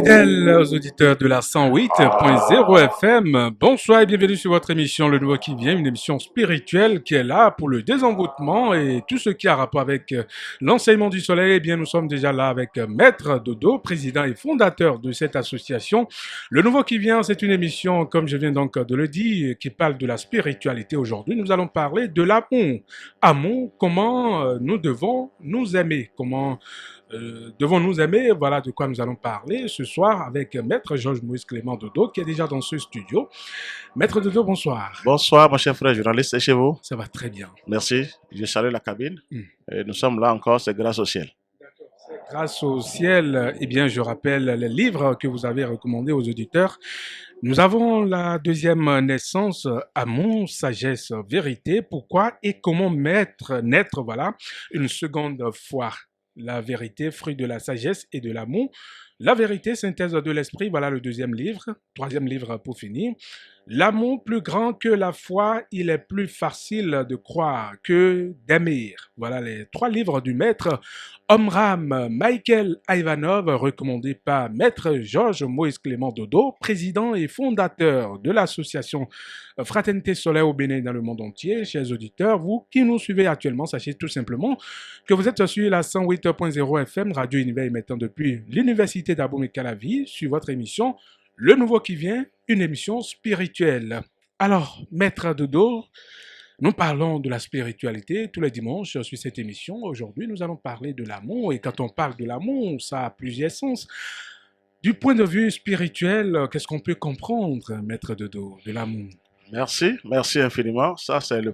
Fidèles auditeurs de la 108.0 FM, bonsoir et bienvenue sur votre émission Le Nouveau qui vient, une émission spirituelle qui est là pour le désenvoûtement et tout ce qui a rapport avec l'enseignement du soleil. Eh bien, nous sommes déjà là avec Maître Dodo, président et fondateur de cette association. Le Nouveau qui vient, c'est une émission, comme je viens donc de le dire, qui parle de la spiritualité. Aujourd'hui, nous allons parler de l'amour. Amour, comment nous devons nous aimer, comment devons-nous aimer? Voilà de quoi nous allons parler ce soir avec Maître Georges Moïse Clément Dodo qui est déjà dans ce studio. Maître Dodo, bonsoir. Bonsoir, mon cher frère journaliste, et chez vous? Ça va très bien. Merci, je salue la cabine. Et nous sommes là encore, c'est grâce au ciel. Grâce au ciel, eh bien, je rappelle les livres que vous avez recommandés aux auditeurs. Nous avons la deuxième naissance, amour, sagesse, vérité. Pourquoi et comment naître, voilà, une seconde fois. La vérité, fruit de la sagesse et de l'amour. La vérité, synthèse de l'esprit, voilà le deuxième livre. Troisième livre pour finir. L'amour plus grand que la foi, il est plus facile de croire que d'aimer. Voilà les trois livres du maître Omram Michael Ivanov, recommandé par Maître Georges Moïse Clément Dodo, président et fondateur de l'association Fraternité Solaire au Bénin dans le monde entier. Chers auditeurs, vous qui nous suivez actuellement, sachez tout simplement que vous êtes sur la 108.0 FM, Radio Univers émettant depuis l'Université d'Abomey-Calavi, sur votre émission Le Nouveau qui vient, une émission spirituelle. Alors, Maître Dodo, nous parlons de la spiritualité tous les dimanches sur cette émission. Aujourd'hui, nous allons parler de l'amour. Et quand on parle de l'amour, ça a plusieurs sens. Du point de vue spirituel, qu'est-ce qu'on peut comprendre, Maître Dodo, de l'amour? Merci infiniment. Ça, c'est le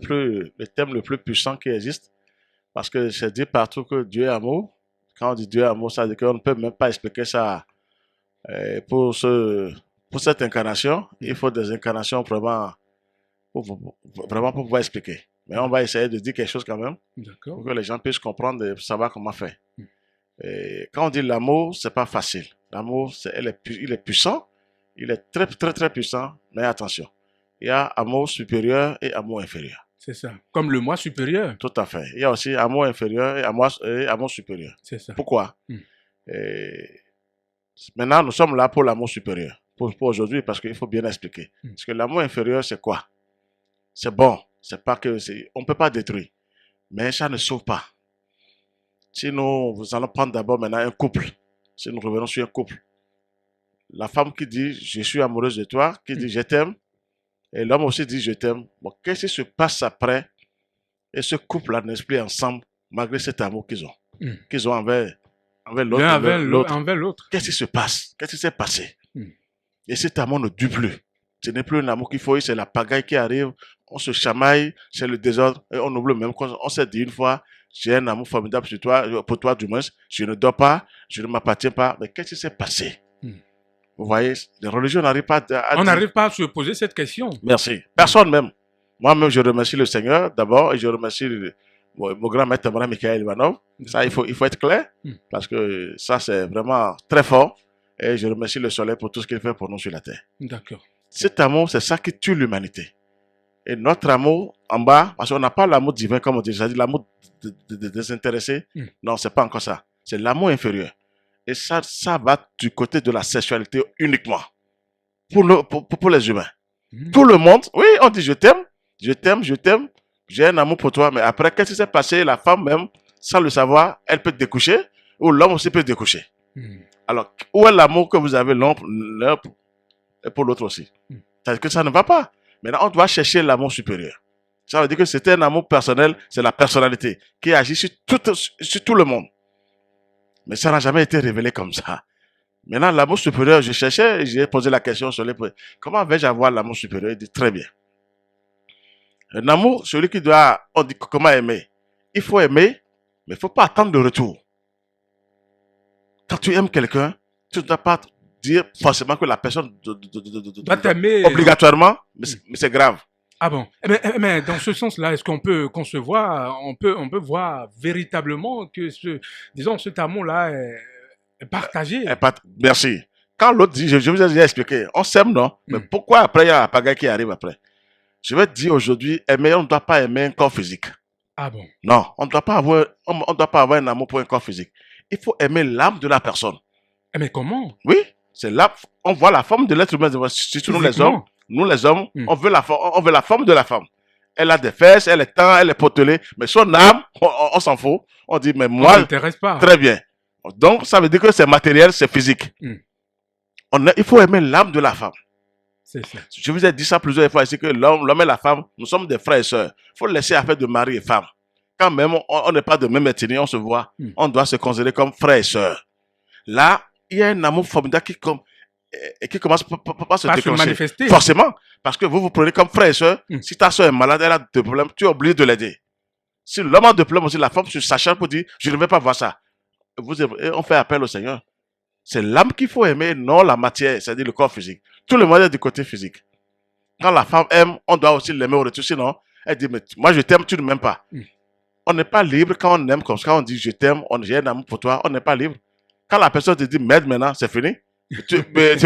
thème le plus puissant qui existe. Parce que c'est dit partout que Dieu est amour. Quand on dit Dieu est amour, ça veut dire qu'on ne peut même pas expliquer ça pour cette incarnation. Il faut des incarnations vraiment pour pouvoir expliquer. Mais on va essayer de dire quelque chose quand même, pour que les gens puissent comprendre et savoir comment faire. Et quand on dit l'amour, c'est pas facile. L'amour, il est puissant, il est très, très, très puissant, mais attention, il y a amour supérieur et amour inférieur. C'est ça, comme le moi supérieur. Tout à fait. Il y a aussi amour inférieur et amour supérieur. C'est ça. Pourquoi? Et maintenant, nous sommes là pour l'amour supérieur, pour aujourd'hui, parce qu'il faut bien expliquer. Parce que l'amour inférieur, c'est quoi? C'est bon, c'est pas que on ne peut pas détruire, mais ça ne sauve pas. Si nous allons prendre d'abord maintenant un couple, si nous revenons sur un couple, la femme qui dit je suis amoureuse de toi, qui dit je t'aime, et l'homme aussi dit je t'aime. Bon, qu'est-ce qui se passe après? Et ce couple-là n'est plus ensemble malgré cet amour qu'ils ont envers l'autre. Qu'est-ce qui se passe? Qu'est-ce qui s'est passé? Et cet amour ne dure plus. Ce n'est plus un amour qu'il faut, c'est la pagaille qui arrive, on se chamaille, c'est le désordre, et on oublie même qu'on s'est dit une fois, j'ai un amour formidable sur toi, pour toi du moins, je ne dors pas, je ne m'appartiens pas, mais qu'est-ce qui s'est passé? Vous voyez, les religions n'arrivent pas On n'arrive pas à se poser cette question. Merci. Personne même. Moi-même, je remercie le Seigneur d'abord, et je remercie mon grand maître Michael Ivanov. Ça, il faut être clair, parce que ça, c'est vraiment très fort, et je remercie le soleil pour tout ce qu'il fait pour nous sur la terre. D'accord. Cet amour, c'est ça qui tue l'humanité. Et notre amour en bas, parce qu'on n'a pas l'amour divin, comme on dit, c'est-à-dire l'amour désintéressé. Non, c'est pas encore ça. C'est l'amour inférieur. Et ça va du côté de la sexualité uniquement. Pour les humains. Tout le monde, oui, on dit je t'aime, je t'aime, je t'aime, j'ai un amour pour toi. Mais après, qu'est-ce qui s'est passé? La femme même, sans le savoir, elle peut découcher, ou l'homme aussi peut découcher. Alors, où est l'amour que vous avez l'un et pour l'autre aussi? C'est-à-dire que ça ne va pas. Maintenant, on doit chercher l'amour supérieur. Ça veut dire que c'est un amour personnel, c'est la personnalité qui agit sur tout le monde. Mais ça n'a jamais été révélé comme ça. Maintenant, l'amour supérieur, je cherchais, j'ai posé la question sur les... Comment vais-je avoir l'amour supérieur? Il dit très bien. Un amour, celui qui doit... On dit comment aimer? Il faut aimer, mais il ne faut pas attendre de retour. Quand tu aimes quelqu'un, tu ne dois pas dire forcément que la personne va t'aimer obligatoirement, mais c'est grave. Ah bon? Mais dans ce sens-là, est-ce qu'on peut concevoir, on peut voir véritablement que cet amour-là est partagé? Merci. Quand l'autre dit, je vous ai déjà expliqué, on s'aime, non? Mais pourquoi après il y a la pagaille qui arrive après? Je vais te dire aujourd'hui, aimer, on ne doit pas aimer un corps physique. Ah bon? Non, on ne doit pas avoir un amour pour un corps physique. Il faut aimer l'âme de la personne. Mais comment? Oui, C'est là, on voit la forme de l'être humain. Surtout nous les hommes, on veut la forme de la femme. Elle a des fesses, elle est tendre, elle est potelée, mais son âme, on s'en fout. On dit, mais moi, ça m'intéresse pas. Très bien. Donc, ça veut dire que c'est matériel, c'est physique. Il faut aimer l'âme de la femme. C'est ça. Je vous ai dit ça plusieurs fois ici, que l'homme et la femme, nous sommes des frères et sœurs. Il faut laisser affaire de mari et femme. Quand même, on n'est pas de même ethnie, on se voit, on doit se considérer comme frères et sœurs. Là, il y a un amour formidable qui commence par se déclencher. Manifester. Forcément. Parce que vous prenez comme frère et sœur. Si ta sœur est malade, elle a des problèmes, tu es obligé de l'aider. Si l'homme a des problèmes aussi, la femme se s'acharne pour dire, je ne vais pas voir ça. On fait appel au Seigneur. C'est l'âme qu'il faut aimer, non la matière, c'est-à-dire le corps physique. Tout le monde est du côté physique. Quand la femme aime, on doit aussi l'aimer au retour. Sinon, elle dit, mais moi je t'aime, tu ne m'aimes pas. On n'est pas libre quand on aime comme ça. Quand on dit je t'aime, j'ai un amour pour toi, on n'est pas libre. Quand la personne te dit m'aide maintenant, c'est fini. mais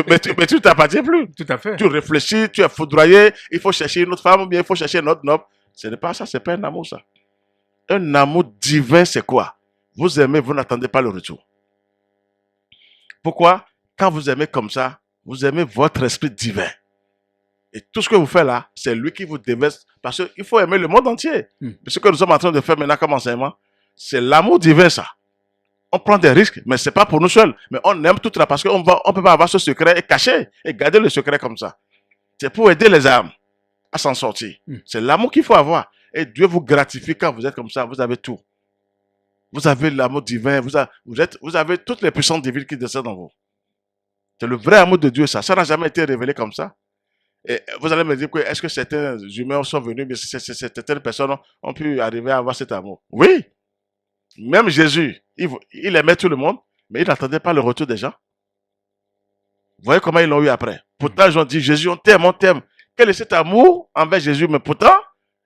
tu t'appartiens plus. Tout à fait. Tu réfléchis, tu es foudroyé, il faut chercher une autre femme ou bien il faut chercher un autre homme. Ce n'est pas ça, ce n'est pas un amour ça. Un amour divin, c'est quoi? Vous aimez, vous n'attendez pas le retour. Pourquoi? Quand vous aimez comme ça, vous aimez votre esprit divin. Et tout ce que vous faites là, c'est lui qui vous déverse. Parce qu'il faut aimer le monde entier. Ce que nous sommes en train de faire maintenant comme enseignement, c'est l'amour divin ça. On prend des risques, mais ce n'est pas pour nous seuls. Mais on aime tout là parce qu'on ne peut pas avoir ce secret et cacher et garder le secret comme ça. C'est pour aider les âmes à s'en sortir. C'est l'amour qu'il faut avoir. Et Dieu vous gratifie quand vous êtes comme ça. Vous avez tout. Vous avez l'amour divin. Vous avez toutes les puissances divines qui descendent en vous. C'est le vrai amour de Dieu ça. Ça n'a jamais été révélé comme ça. Et vous allez me dire que est-ce que certains humains sont venus, mais certaines personnes ont pu arriver à avoir cet amour? Oui. Même Jésus, il aimait tout le monde, mais il n'attendait pas le retour des gens. Vous voyez comment ils l'ont eu après. Pourtant, ils ont dit, Jésus, on t'aime, on t'aime. Quel est cet amour envers Jésus? Mais pourtant,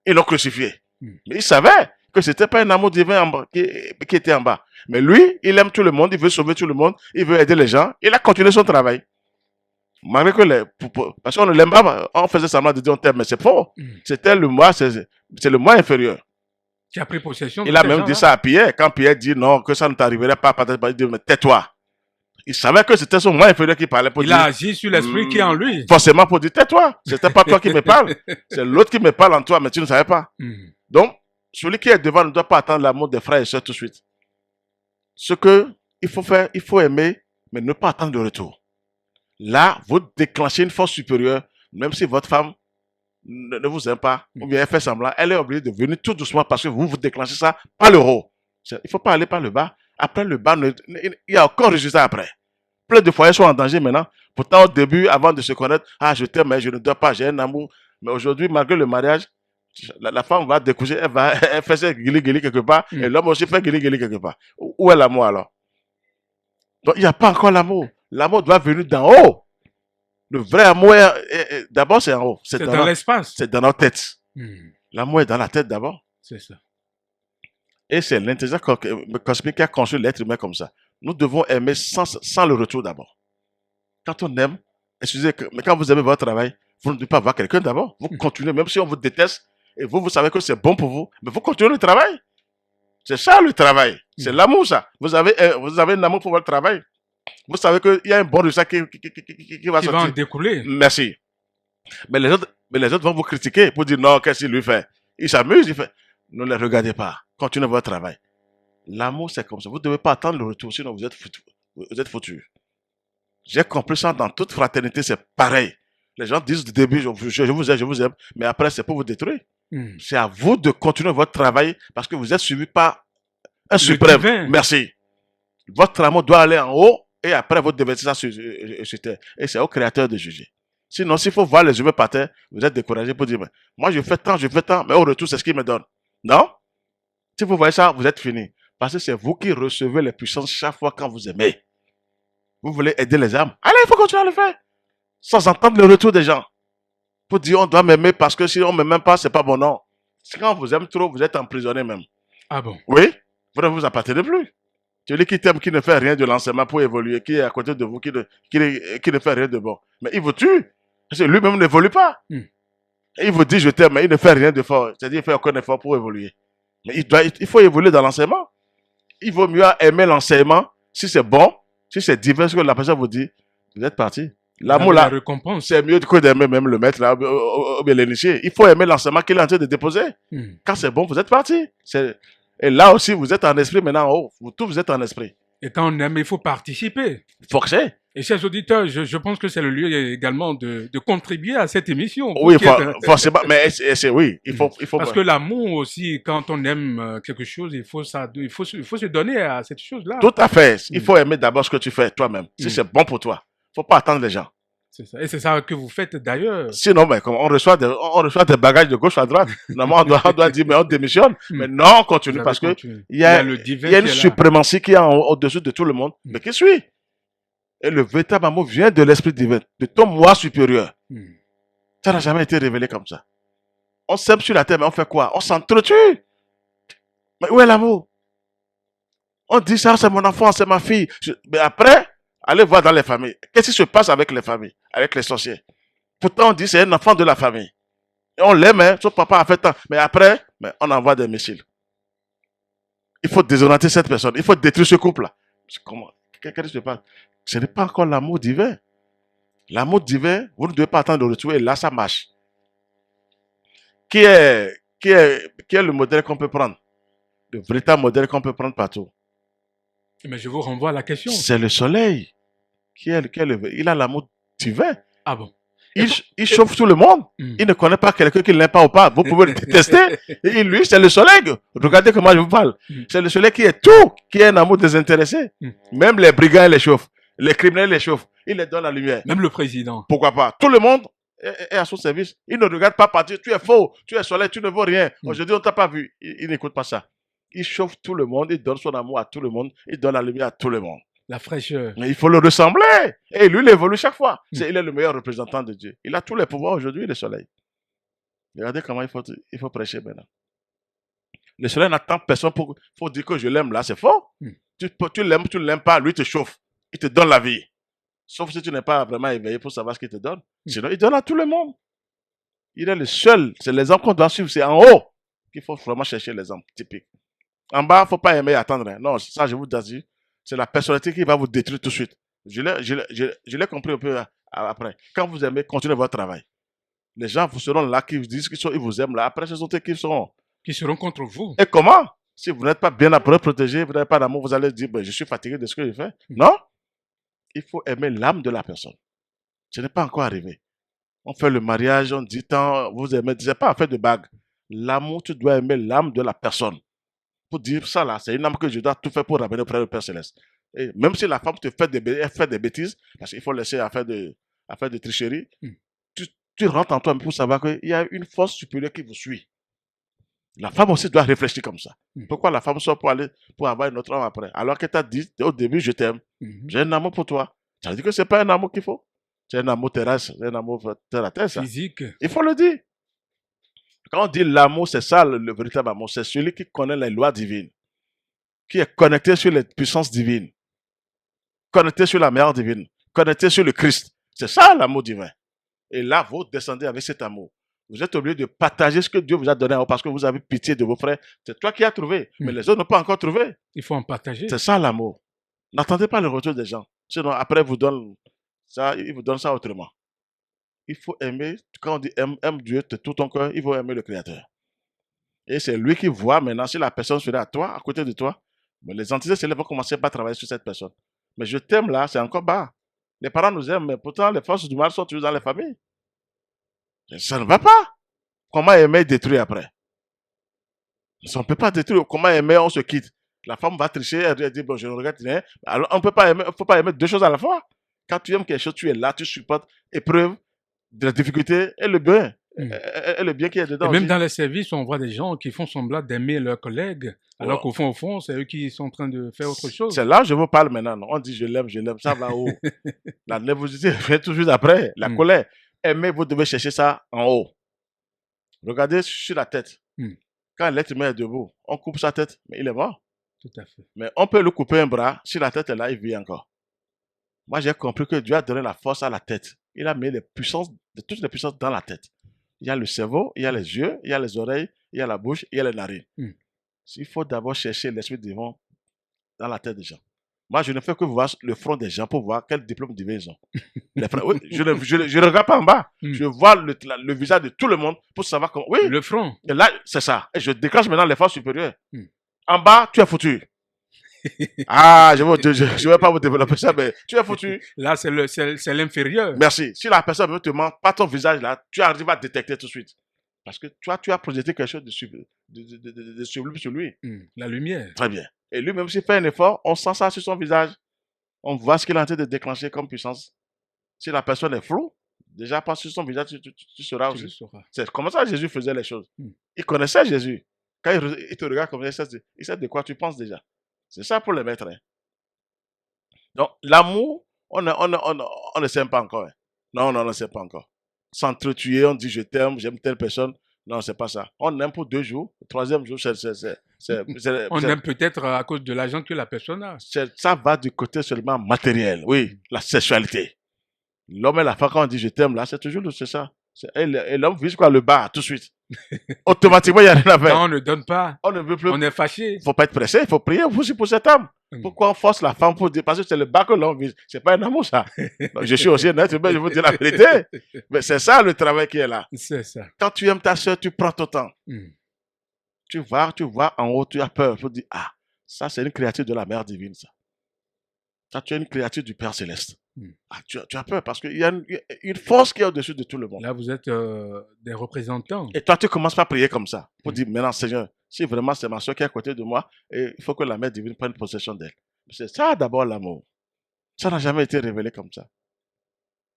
ils l'ont crucifié. Mais ils savaient que ce n'était pas un amour divin qui était en bas. Mais lui, il aime tout le monde, il veut sauver tout le monde, il veut aider les gens. Il a continué son travail. Malgré que parce qu'on ne l'aime pas, on faisait semblant de dire on t'aime, mais c'est faux. C'était le moi, c'est le moi inférieur. Qui a pris possession. Il a même dit ça à Pierre. Quand Pierre dit non, que ça ne t'arriverait pas, il dit mais tais-toi. Il savait que c'était son moi inférieur qui parlait. Il a agi sur l'esprit qui est en lui. Forcément pour dire tais-toi. C'était pas toi qui me parle. C'est l'autre qui me parle en toi, mais tu ne savais pas. Donc, celui qui est devant ne doit pas attendre l'amour des frères et sœurs tout de suite. Ce qu'il faut faire, il faut aimer, mais ne pas attendre le retour. Là, vous déclenchez une force supérieure, même si votre femme ne vous aime pas, ou bien elle fait semblant, elle est obligée de venir tout doucement parce que vous déclenchez ça par le haut. Il ne faut pas aller par le bas. Après le bas, il y a encore résultat après. Plein de foyers sont en danger maintenant. Pourtant, au début, avant de se connaître, je t'aime, mais je ne dois pas, j'ai un amour. Mais aujourd'hui, malgré le mariage, la femme va découcher, elle fait ses guili-guili quelque part, et l'homme aussi fait guili-guili quelque part. Où est l'amour alors? Donc, il n'y a pas encore l'amour. L'amour doit venir d'en haut. Le vrai amour, d'abord, c'est en haut. C'est dans l'espace. C'est dans notre tête. L'amour est dans la tête d'abord. C'est ça. Et c'est l'intelligence cosmique qui a construit l'être humain comme ça. Nous devons aimer sans le retour d'abord. Quand on aime, mais quand vous aimez votre travail, vous ne devez pas voir quelqu'un d'abord. Vous continuez, même si on vous déteste, et vous savez que c'est bon pour vous, mais vous continuez le travail. C'est ça le travail. C'est l'amour, ça. Vous avez un amour pour votre travail. Vous savez qu'il y a un bon résultat qui va sortir. Qui va en découler. Merci. Mais les autres vont vous critiquer pour dire non, qu'est-ce qu'il lui fait? Il s'amuse, il fait. Ne les regardez pas. Continuez votre travail. L'amour, c'est comme ça. Vous ne devez pas attendre le retour, sinon vous êtes foutus. J'ai compris ça dans toute fraternité, c'est pareil. Les gens disent du début, je vous aime, mais après, c'est pour vous détruire. C'est à vous de continuer votre travail parce que vous êtes suivi par un suprême. Divin. Merci. Votre amour doit aller en haut et après, vous devez ça sur terre. Et c'est au Créateur de juger. Sinon, s'il faut voir les humains par terre, vous êtes découragé pour dire, moi, je fais tant, mais au retour, c'est ce qu'il me donne. Non? Si vous voyez ça, vous êtes fini. Parce que c'est vous qui recevez les puissances chaque fois quand vous aimez. Vous voulez aider les âmes. Allez, il faut continuer à le faire. Sans entendre le retour des gens. Pour dire, on doit m'aimer parce que si on ne m'aime pas, c'est pas bon, non. Quand on vous aime trop, vous êtes emprisonné même. Ah bon? Oui, vous ne vous appartenez plus. Celui qui t'aime, qui ne fait rien de l'enseignement pour évoluer, qui est à côté de vous, qui ne fait rien de bon. Mais il vous tue. Parce que lui-même n'évolue pas. Et il vous dit, je t'aime, mais il ne fait rien de fort. C'est-à-dire, il fait aucun effort pour évoluer. Mais il faut évoluer dans l'enseignement. Il vaut mieux aimer l'enseignement, si c'est bon, si c'est divin, ce que la personne vous dit, vous êtes parti. Vous avez L'amour la là, récompense. c'est mieux que d'aimer même le maître là, ou bien l'initié. Il faut aimer l'enseignement qu'il est en train de déposer. Quand c'est bon, vous êtes parti. Et là aussi, vous êtes en esprit maintenant en haut. Vous êtes en esprit. Et quand on aime, il faut participer. Forcez. Et chers auditeurs, je pense que c'est le lieu également de contribuer à cette émission. Oui, forcément, mais oui, il faut. Parce que l'amour aussi, quand on aime quelque chose, il faut se donner à cette chose-là. Tout à fait. Il faut aimer d'abord ce que tu fais toi-même. Si c'est bon pour toi, faut pas attendre les gens. C'est ça. Et c'est ça que vous faites d'ailleurs. Sinon, mais comme on reçoit des bagages de gauche à droite, normalement, on doit dire, mais on démissionne. Mais non, on continue parce que il y a une suprématie qui est au-dessus de tout le monde, mais qui suit. Et le véritable amour vient de l'esprit divin, de ton moi supérieur. Ça n'a jamais été révélé comme ça. On s'aime sur la terre, mais on fait quoi? On s'entretue. Mais où est l'amour? On dit ça, c'est mon enfant, c'est ma fille. Mais après, allez voir dans les familles. Qu'est-ce qui se passe avec les familles, avec les sorciers? Pourtant, on dit c'est un enfant de la famille. Et on l'aime, hein, son papa a fait tant. Mais après, on envoie des missiles. Il faut désorienter cette personne. Il faut détruire ce couple-là. Comment? Qu'est-ce qui se passe? Ce n'est pas encore l'amour divin. L'amour divin, vous ne devez pas attendre de le retrouver. Et là, ça marche. Qui est le modèle qu'on peut prendre? Le véritable modèle qu'on peut prendre partout. Mais je vous renvoie à la question. C'est le soleil. Il a l'amour divin. Ah bon? Il chauffe tout le monde. Il ne connaît pas quelqu'un qui ne l'aime pas ou pas. Vous pouvez le détester. Et lui, c'est le soleil. Regardez comment je vous parle. C'est le soleil qui est tout, qui est un amour désintéressé. Même les brigands, ils les chauffent. Les criminels, ils les chauffent. Il les donne la lumière. Même le président. Pourquoi pas? Tout le monde est à son service. Il ne regarde pas partir. Tu es faux. Tu es soleil. Tu ne vaux rien. Aujourd'hui, on ne t'a pas vu. Il n'écoute pas ça. Il chauffe tout le monde. Il donne son amour à tout le monde. Il donne la lumière à tout le monde. La fraîcheur. Mais il faut le ressembler. Et lui, il évolue chaque fois. Il est le meilleur représentant de Dieu. Il a tous les pouvoirs aujourd'hui, le soleil. Regardez comment il faut prêcher maintenant. Le soleil n'attend personne pour dire que je l'aime là, c'est faux. Tu l'aimes, tu ne l'aimes pas, lui te chauffe. Il te donne la vie. Sauf si tu n'es pas vraiment éveillé pour savoir ce qu'il te donne. Sinon, il donne à tout le monde. Il est le seul. C'est l'exemple qu'on doit suivre. C'est en haut qu'il faut vraiment chercher l'exemple typique. En bas, il ne faut pas aimer et attendre. Non, ça, je vous dis. C'est la personnalité qui va vous détruire tout de suite. Je l'ai compris un peu après. Quand vous aimez, continuez votre travail. Les gens vous seront là qui vous disent qu'ils vous aiment là. Après, ce sont eux qui seront. Qui seront contre vous. Et comment? Si vous n'êtes pas bien protégé, vous n'avez pas d'amour, vous allez dire, je suis fatigué de ce que je fais. Non? Il faut aimer l'âme de la personne. Ce n'est pas encore arrivé. On fait le mariage, on dit tant, vous aimez, ce n'est pas affaire de bague. L'amour, tu dois aimer l'âme de la personne. Pour dire ça là, c'est une âme que je dois tout faire pour ramener auprès du Père Céleste. Et même si la femme te fait des bêtises, parce qu'il faut laisser affaire de tricherie, tu rentres en toi pour savoir qu'il y a une force supérieure qui vous suit. La femme aussi doit réfléchir comme ça. Pourquoi la femme sort pour avoir une autre homme après? Alors qu'elle t'a dit au début, je t'aime. J'ai un amour pour toi. Ça veut dire que ce n'est pas un amour qu'il faut. C'est un amour terrestre, c'est un amour terre à terre. Physique. Il faut le dire. Quand on dit l'amour, c'est ça le véritable amour. C'est celui qui connaît les lois divines, qui est connecté sur les puissances divines, connecté sur la meilleure divine, connecté sur le Christ. C'est ça l'amour divin. Et là, vous descendez avec cet amour. Vous êtes obligé de partager ce que Dieu vous a donné parce que vous avez pitié de vos frères. C'est toi qui as trouvé, mais les autres n'ont pas encore trouvé. Il faut en partager. C'est ça l'amour. N'attendez pas le retour des gens. Sinon, après, ils vous donnent ça autrement. Il faut aimer, quand on dit aime Dieu de tout ton cœur, il faut aimer le Créateur. Et c'est lui qui voit maintenant si la personne serait à toi, à côté de toi. Mais les entités célestes vont commencer par travailler sur cette personne. Mais je t'aime là, c'est encore bas. Les parents nous aiment, mais pourtant les forces du mal sont toujours dans les familles. Ça ne va pas. Comment aimer détruire après? On ne peut pas détruire. Comment aimer, on se quitte. La femme va tricher, elle dit, bon, je ne regrette rien. Alors, on ne peut pas aimer, faut pas aimer deux choses à la fois. Quand tu aimes quelque chose, tu es là, tu supportes épreuve, de la difficulté et le bien. Et le bien qui est dedans. Et même aussi. Dans les services, on voit des gens qui font semblant d'aimer leurs collègues, alors qu'au fond, c'est eux qui sont en train de faire autre chose. C'est là que je vous parle maintenant. On dit je l'aime, ça va haut. La nervosité vient tout de suite après, la colère. Aimer, vous devez chercher ça en haut. Regardez sur la tête. Quand l'être humain est debout, on coupe sa tête, mais il est mort. Tout à fait. Mais on peut lui couper un bras, si la tête est là, il vit encore. Moi, j'ai compris que Dieu a donné la force à la tête. Il a mis toutes les puissances dans la tête. Il y a le cerveau, il y a les yeux, il y a les oreilles, il y a la bouche, il y a les narines. Il faut d'abord chercher l'esprit divin dans la tête des gens. Moi, je ne fais que voir le front des gens pour voir quel diplôme divin ils ont. Les frères, oui, je ne regarde pas en bas. Je vois le visage de tout le monde pour savoir comment. Oui. Le front. Et là, c'est ça. Et je déclenche maintenant l'effort supérieur. En bas, tu es foutu. Ah, je ne vais pas vous développer ça, mais tu es foutu. Là, c'est l'inférieur. Merci. Si la personne ne te ment pas ton visage là, tu arrives à détecter tout de suite. Parce que toi, tu as projeté quelque chose de sublime sur lui. La lumière. Très bien. Et lui, même s'il fait un effort, on sent ça sur son visage. On voit ce qu'il est en train de déclencher comme puissance. Si la personne est floue, déjà pas sur son visage, tu sauras aussi. C'est comme ça que Jésus faisait les choses. Il connaissait Jésus. Quand il te regarde comme ça, il sait de quoi tu penses déjà. C'est ça pour les maîtres. Hein. Donc, l'amour, on ne s'aime pas encore. Hein. Non, on ne s'aime pas encore. S'entretuer, on dit je t'aime, j'aime telle personne. Non, c'est pas ça. On aime pour 2 jours. Le 3e jour, on aime peut-être à cause de l'argent que la personne a. Ça va du côté seulement matériel. Oui, la sexualité. L'homme et la femme, quand on dit je t'aime, là, c'est toujours ça. Et l'homme vise quoi? Le bas, tout de suite. Automatiquement, il n'y a rien à faire. Quand on ne donne pas, on ne veut plus. On est fâché. Il ne faut pas être pressé, il faut prier aussi pour cet homme. Pourquoi on force la femme pour dire? Parce que c'est le bas que l'homme vise. Ce n'est pas un amour, ça. Donc, je suis aussi honnête, mais je vous dis la vérité. Mais c'est ça le travail qui est là. C'est ça. Quand tu aimes ta soeur, tu prends ton temps. Tu vois en haut, tu as peur. Tu dis, ah, ça c'est une créature de la mère divine, ça. Ça, tu es une créature du Père Céleste. Ah, tu as peur parce qu'il y a une force qui est au-dessus de tout le monde. Là, vous êtes des représentants. Et toi, tu commences par prier comme ça. Pour dire, maintenant, Seigneur, si vraiment c'est ma soeur qui est à côté de moi, il faut que la mère divine prenne possession d'elle. C'est ça d'abord l'amour. Ça n'a jamais été révélé comme ça.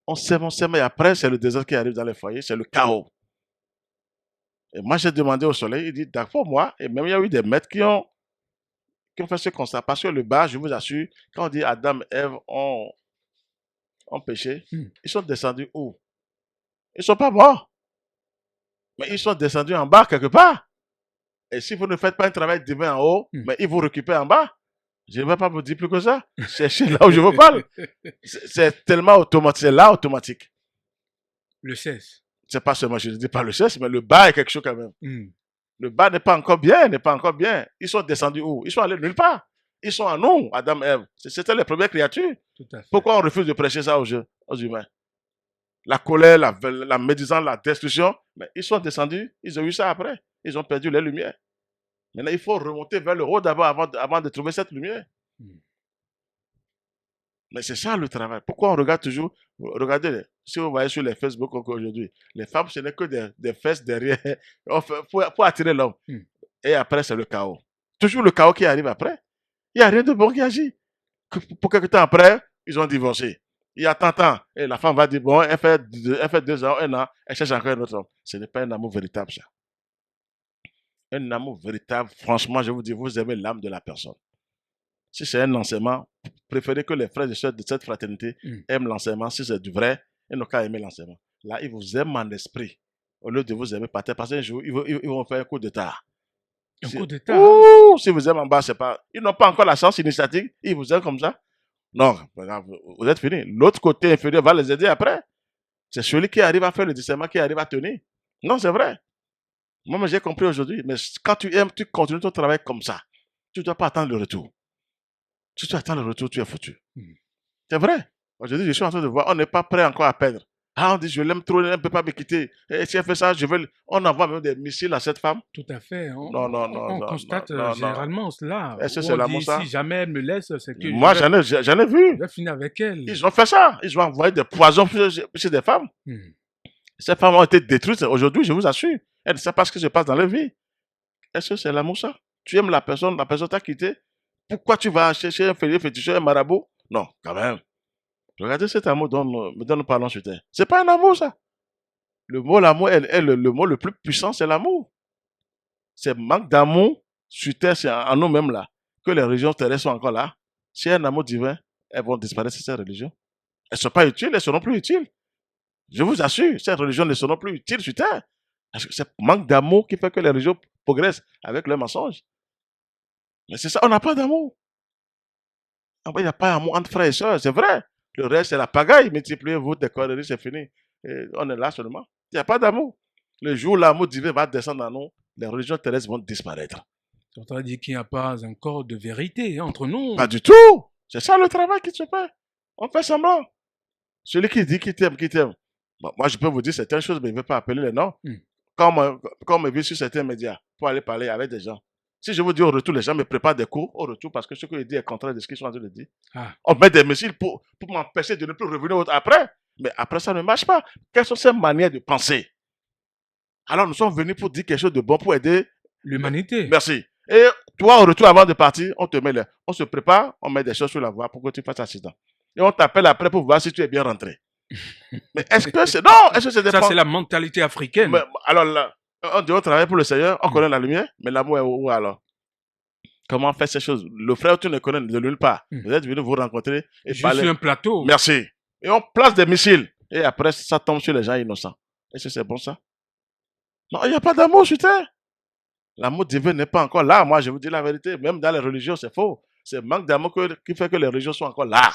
On s'aime, et après, c'est le désert qui arrive dans les foyers, c'est le chaos. Et moi, j'ai demandé au soleil, il dit, d'accord, moi, et même il y a eu des maîtres qui ont fait ce constat. Parce que le bas, je vous assure, quand on dit Adam et Ève ont péché, ils sont descendus où? Ils ne sont pas morts. Mais ils sont descendus en bas quelque part. Et si vous ne faites pas un travail divin en haut, mais ils vous récupèrent en bas. Je ne vais pas vous dire plus que ça. Cherchez là où je vous parle. C'est tellement automatique. C'est là automatique. Le cesse. C'est pas seulement, je ne dis pas le cesse, mais le bas est quelque chose quand même. Le bas n'est pas encore bien, Ils sont descendus où? Ils sont allés nulle part. Ils sont en nous, Adam et Ève. C'était les premières créatures. Tout à fait. Pourquoi on refuse de prêcher ça aux humains? La colère, la médisance, la destruction. Mais ils sont descendus, ils ont eu ça après. Ils ont perdu les lumières. Maintenant, il faut remonter vers le haut d'abord avant de trouver cette lumière. Mais c'est ça le travail. Pourquoi on regarde toujours? Regardez, si vous voyez sur les Facebook aujourd'hui, les femmes, ce n'est que des fesses derrière pour attirer l'homme. Et après, c'est le chaos. Toujours le chaos qui arrive après. Il n'y a rien de bon qui agit. Pour quelque temps après, ils ont divorcé. Il y a tant de temps. Et la femme va dire, bon, elle fait 2 ans, 1 an, elle cherche encore un autre homme. Ce n'est pas un amour véritable, ça. Un amour véritable, franchement, je vous dis, vous aimez l'âme de la personne. Si c'est un enseignement, préférez que les frères et sœurs de cette fraternité aiment l'enseignement. Si c'est du vrai, ils n'ont qu'à aimer l'enseignement. Là, ils vous aiment en esprit. Au lieu de vous aimer par terre, parce qu'un jour, ils vont faire un coup d'état. Un coup d'état. Si vous aimez en bas, c'est pas. Ils n'ont pas encore la chance initiatique. Ils vous aiment comme ça. Non, vous êtes fini. L'autre côté inférieur va les aider après. C'est celui qui arrive à faire le discernement, qui arrive à tenir. Non, c'est vrai. Moi, j'ai compris aujourd'hui. Mais quand tu aimes, tu continues ton travail comme ça. Tu ne dois pas attendre le retour. Si tu attends le retour, tu es foutu. C'est vrai. Aujourd'hui, je suis en train de voir, on n'est pas prêt encore à perdre. Ah, on dit, je l'aime trop, elle ne peut pas me quitter. Et si elle fait ça, on envoie même des missiles à cette femme. Tout à fait. On constate généralement cela. Est-ce que c'est l'amour, ça? Si jamais elle me laisse, c'est que moi, j'en ai vu. Je vais finir avec elle. Ils ont fait ça. Ils ont envoyé des poisons chez des femmes. Ces femmes ont été détruites. Aujourd'hui, je vous assure. Elles ne savent pas ce qui se passe dans leur vie. Est-ce que c'est l'amour, ça? Tu aimes la personne t'a quitté. Pourquoi tu vas chercher un féticheur, un marabout? Non, quand même. Regardez cet amour dont nous parlons sur terre. C'est pas un amour, ça. Le mot l'amour est le mot le plus puissant, c'est l'amour. C'est manque d'amour sur terre, c'est en nous-mêmes là, que les religions terrestres sont encore là. S'il y a un amour divin, elles vont disparaître, ces religions. Elles ne sont pas utiles, elles ne seront plus utiles. Je vous assure, ces religions ne seront plus utiles sur terre. Parce que c'est manque d'amour qui fait que les religions progressent avec leurs mensonges. Mais c'est ça, on n'a pas d'amour. Il n'y a pas d'amour entre frères et sœurs, c'est vrai. Le reste, c'est la pagaille. Multipliez-vous des conneries, c'est fini. Et on est là seulement. Il n'y a pas d'amour. Le jour où l'amour divin va descendre en nous, les religions terrestres vont disparaître. C'est en train de dire qu'il n'y a pas encore de vérité entre nous. Pas du tout. C'est ça le travail qui se fait. On fait semblant. Celui qui dit qu'il t'aime, qu'il t'aime. Bon, moi, je peux vous dire certaines choses, mais il ne veut pas appeler les noms. Quand on me vit sur certains médias pour aller parler avec des gens. Si je vous dis au retour, les gens me préparent des cours au retour parce que ce que je dis est contraire de ce qu'ils sont en train de dire. On met des missiles pour m'empêcher de ne plus revenir après. Mais après, ça ne marche pas. Quelles sont ces manières de penser? Alors, nous sommes venus pour dire quelque chose de bon pour aider l'humanité. Merci. Et toi, au retour, avant de partir, on se prépare, on met des choses sur la voie pour que tu fasses accident. Et on t'appelle après pour voir si tu es bien rentré. Mais est-ce que c'est... Non, est-ce que c'est des... Ça, c'est la mentalité africaine. Mais, alors là, on dit on travaille pour le Seigneur, on connaît la lumière, mais l'amour est où alors? Comment faire ces choses? Le frère, tu ne connais de nulle part. Vous êtes venu vous rencontrer et je parler. suis un plateau. Merci. Et on place des missiles. Et après, ça tombe sur les gens innocents. Est-ce que c'est bon ça? Non, il n'y a pas d'amour sur terre. L'amour divin n'est pas encore là. Moi, je vous dis la vérité. Même dans les religions, c'est faux. C'est le manque d'amour qui fait que les religions sont encore là.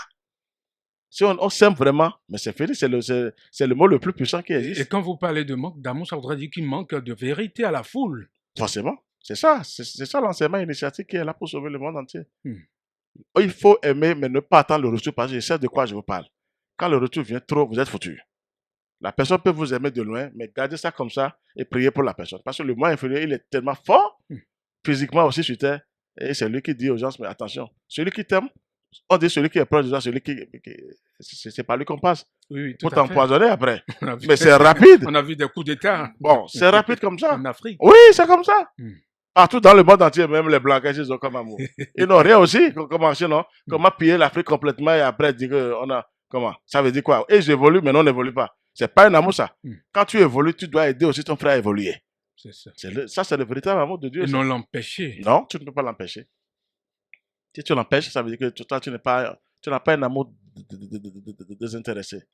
Si on s'aime vraiment, mais c'est fini, c'est le mot le plus puissant qui existe. Et quand vous parlez de manque d'amour, ça voudrait dire qu'il manque de vérité à la foule. Forcément. C'est ça. C'est ça l'enseignement initiatique qui est là pour sauver le monde entier. Il faut aimer, mais ne pas attendre le retour parce que je sais de quoi je vous parle. Quand le retour vient trop, vous êtes foutu. La personne peut vous aimer de loin, mais gardez ça comme ça et priez pour la personne. Parce que le moi inférieur, il est tellement fort, physiquement aussi sur terre, et c'est lui qui dit aux gens, mais attention, celui qui t'aime, on dit celui qui est proche de toi, celui qui c'est par lui qu'on passe. Oui, pour t'empoisonner après. Vu, mais c'est rapide. On a vu des coups d'État. Bon, c'est rapide comme ça. En Afrique. Oui, c'est comme ça. Partout dans le monde entier, même les Blancs, ils ont comme amour. Ils n'ont rien aussi. Comment piller l'Afrique complètement et après dire qu'on a... Comment? Ça veut dire quoi? Et j'évolue, mais non, on n'évolue pas. C'est pas un amour, ça. Quand tu évolues, tu dois aider aussi ton frère à évoluer. C'est ça. Ça, c'est le véritable amour de Dieu. Et non l'empêcher. Non, tu ne peux pas l'empêcher. Si tu l'empêches, ça veut dire que toi, tu n'as pas un amour désintéressé.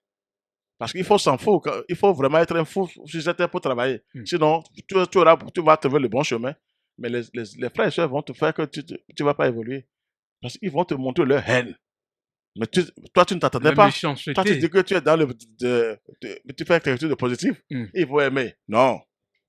Parce qu'il faut s'en foutre. Il faut vraiment être un fou sur cette terre pour travailler. Sinon, tu vas trouver le bon chemin. Mais les frères et soeurs vont te faire que tu ne vas pas évoluer. Parce qu'ils vont te montrer leur haine. Mais toi, tu ne t'attendais pas. Toi, tu dis que tu es dans tu fais quelque chose de positif. Ils vont aimer. Non.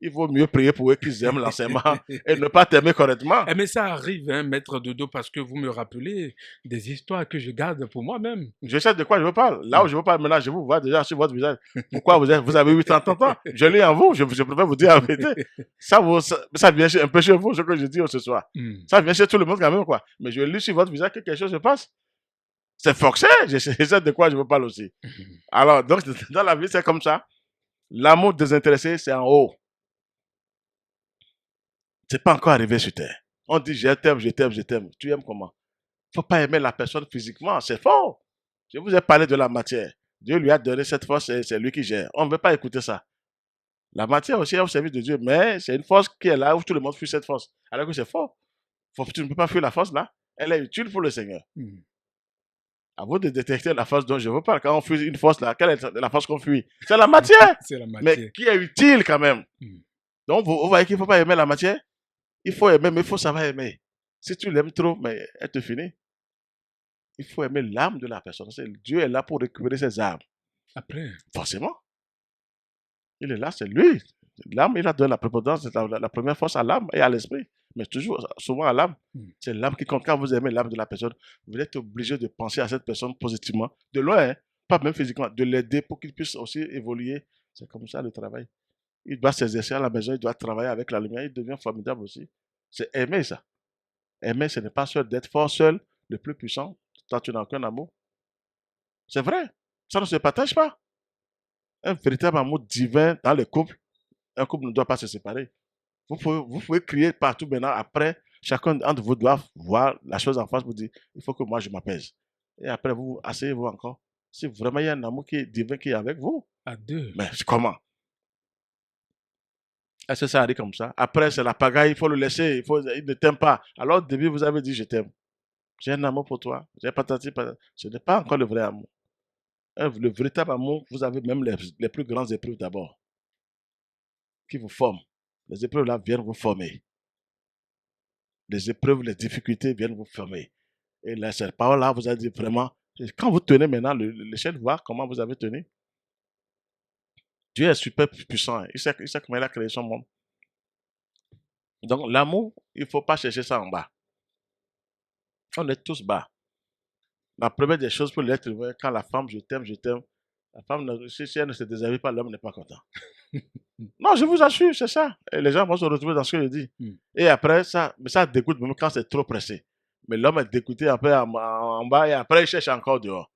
Il vaut mieux prier pour eux qu'ils aiment l'enseignement et ne pas t'aimer correctement. Mais ça arrive, hein, maître Dodo, parce que vous me rappelez des histoires que je garde pour moi-même. Je sais de quoi je vous parle. Là où je vous parle maintenant, je vous vois déjà sur votre visage. Pourquoi vous avez 80 ans? Je lis en vous, je préfère vous dire la vérité. Ça vient un peu chez vous, ce que je dis ce soir. Ça vient chez tout le monde quand même, quoi. Mais je lis sur votre visage que quelque chose se passe. C'est forcé, je sais de quoi je vous parle aussi. Alors, donc, dans la vie, c'est comme ça. L'amour désintéressé, c'est en haut. C'est pas encore arrivé sur terre. On dit je t'aime, je t'aime, je t'aime. Tu aimes comment? Faut pas aimer la personne physiquement, c'est faux. Je vous ai parlé de la matière. Dieu lui a donné cette force et c'est lui qui gère. On ne veut pas écouter ça. La matière aussi est au service de Dieu, mais c'est une force qui est là où tout le monde fuit cette force. Alors que c'est faux. Tu ne peux pas fuir la force là. Elle est utile pour le Seigneur. À vous de détecter la force dont je vous parle. Quand on fuit une force là, quelle est la force qu'on fuit? C'est la matière. C'est la matière. Mais qui est utile quand même. Donc vous voyez qu'il ne faut pas aimer la matière. Il faut aimer, mais il faut savoir aimer. Si tu l'aimes trop, mais elle te finit. Il faut aimer l'âme de la personne. Dieu est là pour récupérer ses âmes. Après. Forcément. Il est là, c'est lui. L'âme, il a donné la prépondérance, la première force à l'âme et à l'esprit. Mais toujours, souvent à l'âme. C'est l'âme qui compte. Quand vous aimez l'âme de la personne, vous êtes obligé de penser à cette personne positivement. De loin, hein, pas même physiquement. De l'aider pour qu'il puisse aussi évoluer. C'est comme ça le travail. Il doit s'exercer à la maison, il doit travailler avec la lumière, il devient formidable aussi. C'est aimer ça. Aimer, ce n'est pas seul d'être fort seul, le plus puissant. Toi, tu n'as aucun amour. C'est vrai. Ça ne se partage pas. Un véritable amour divin dans le couple, un couple ne doit pas se séparer. Vous pouvez crier partout maintenant. Après, chacun d'entre vous doit voir la chose en face pour dire, il faut que moi je m'apaise. Et après, vous asseyez-vous encore. Si vraiment il y a un amour qui est divin qui est avec vous. À deux. Mais comment? Est-ce que ça arrive comme ça? Après, c'est la pagaille, il faut le laisser, il ne t'aime pas. Alors, au début, vous avez dit, je t'aime. J'ai un amour pour toi. J'ai patati. Ce n'est pas encore le vrai amour. Le véritable amour, vous avez même les plus grandes épreuves d'abord, qui vous forment. Les épreuves là viennent vous former. Les épreuves, les difficultés viennent vous former. Et là, cette parole-là, vous avez dit vraiment, quand vous tenez maintenant l'échelle, voir comment vous avez tenu. Dieu est super puissant. Il sait comment il a créé son monde. Donc, l'amour, il ne faut pas chercher ça en bas. On est tous bas. La première des choses pour l'être humain, quand la femme, je t'aime, la femme, si elle ne se déshabille pas, l'homme n'est pas content. Non, je vous assure, c'est ça. Et les gens vont se retrouver dans ce que je dis. Et après, ça dégoûte même quand c'est trop pressé. Mais l'homme est dégoûté après en bas et après il cherche encore dehors.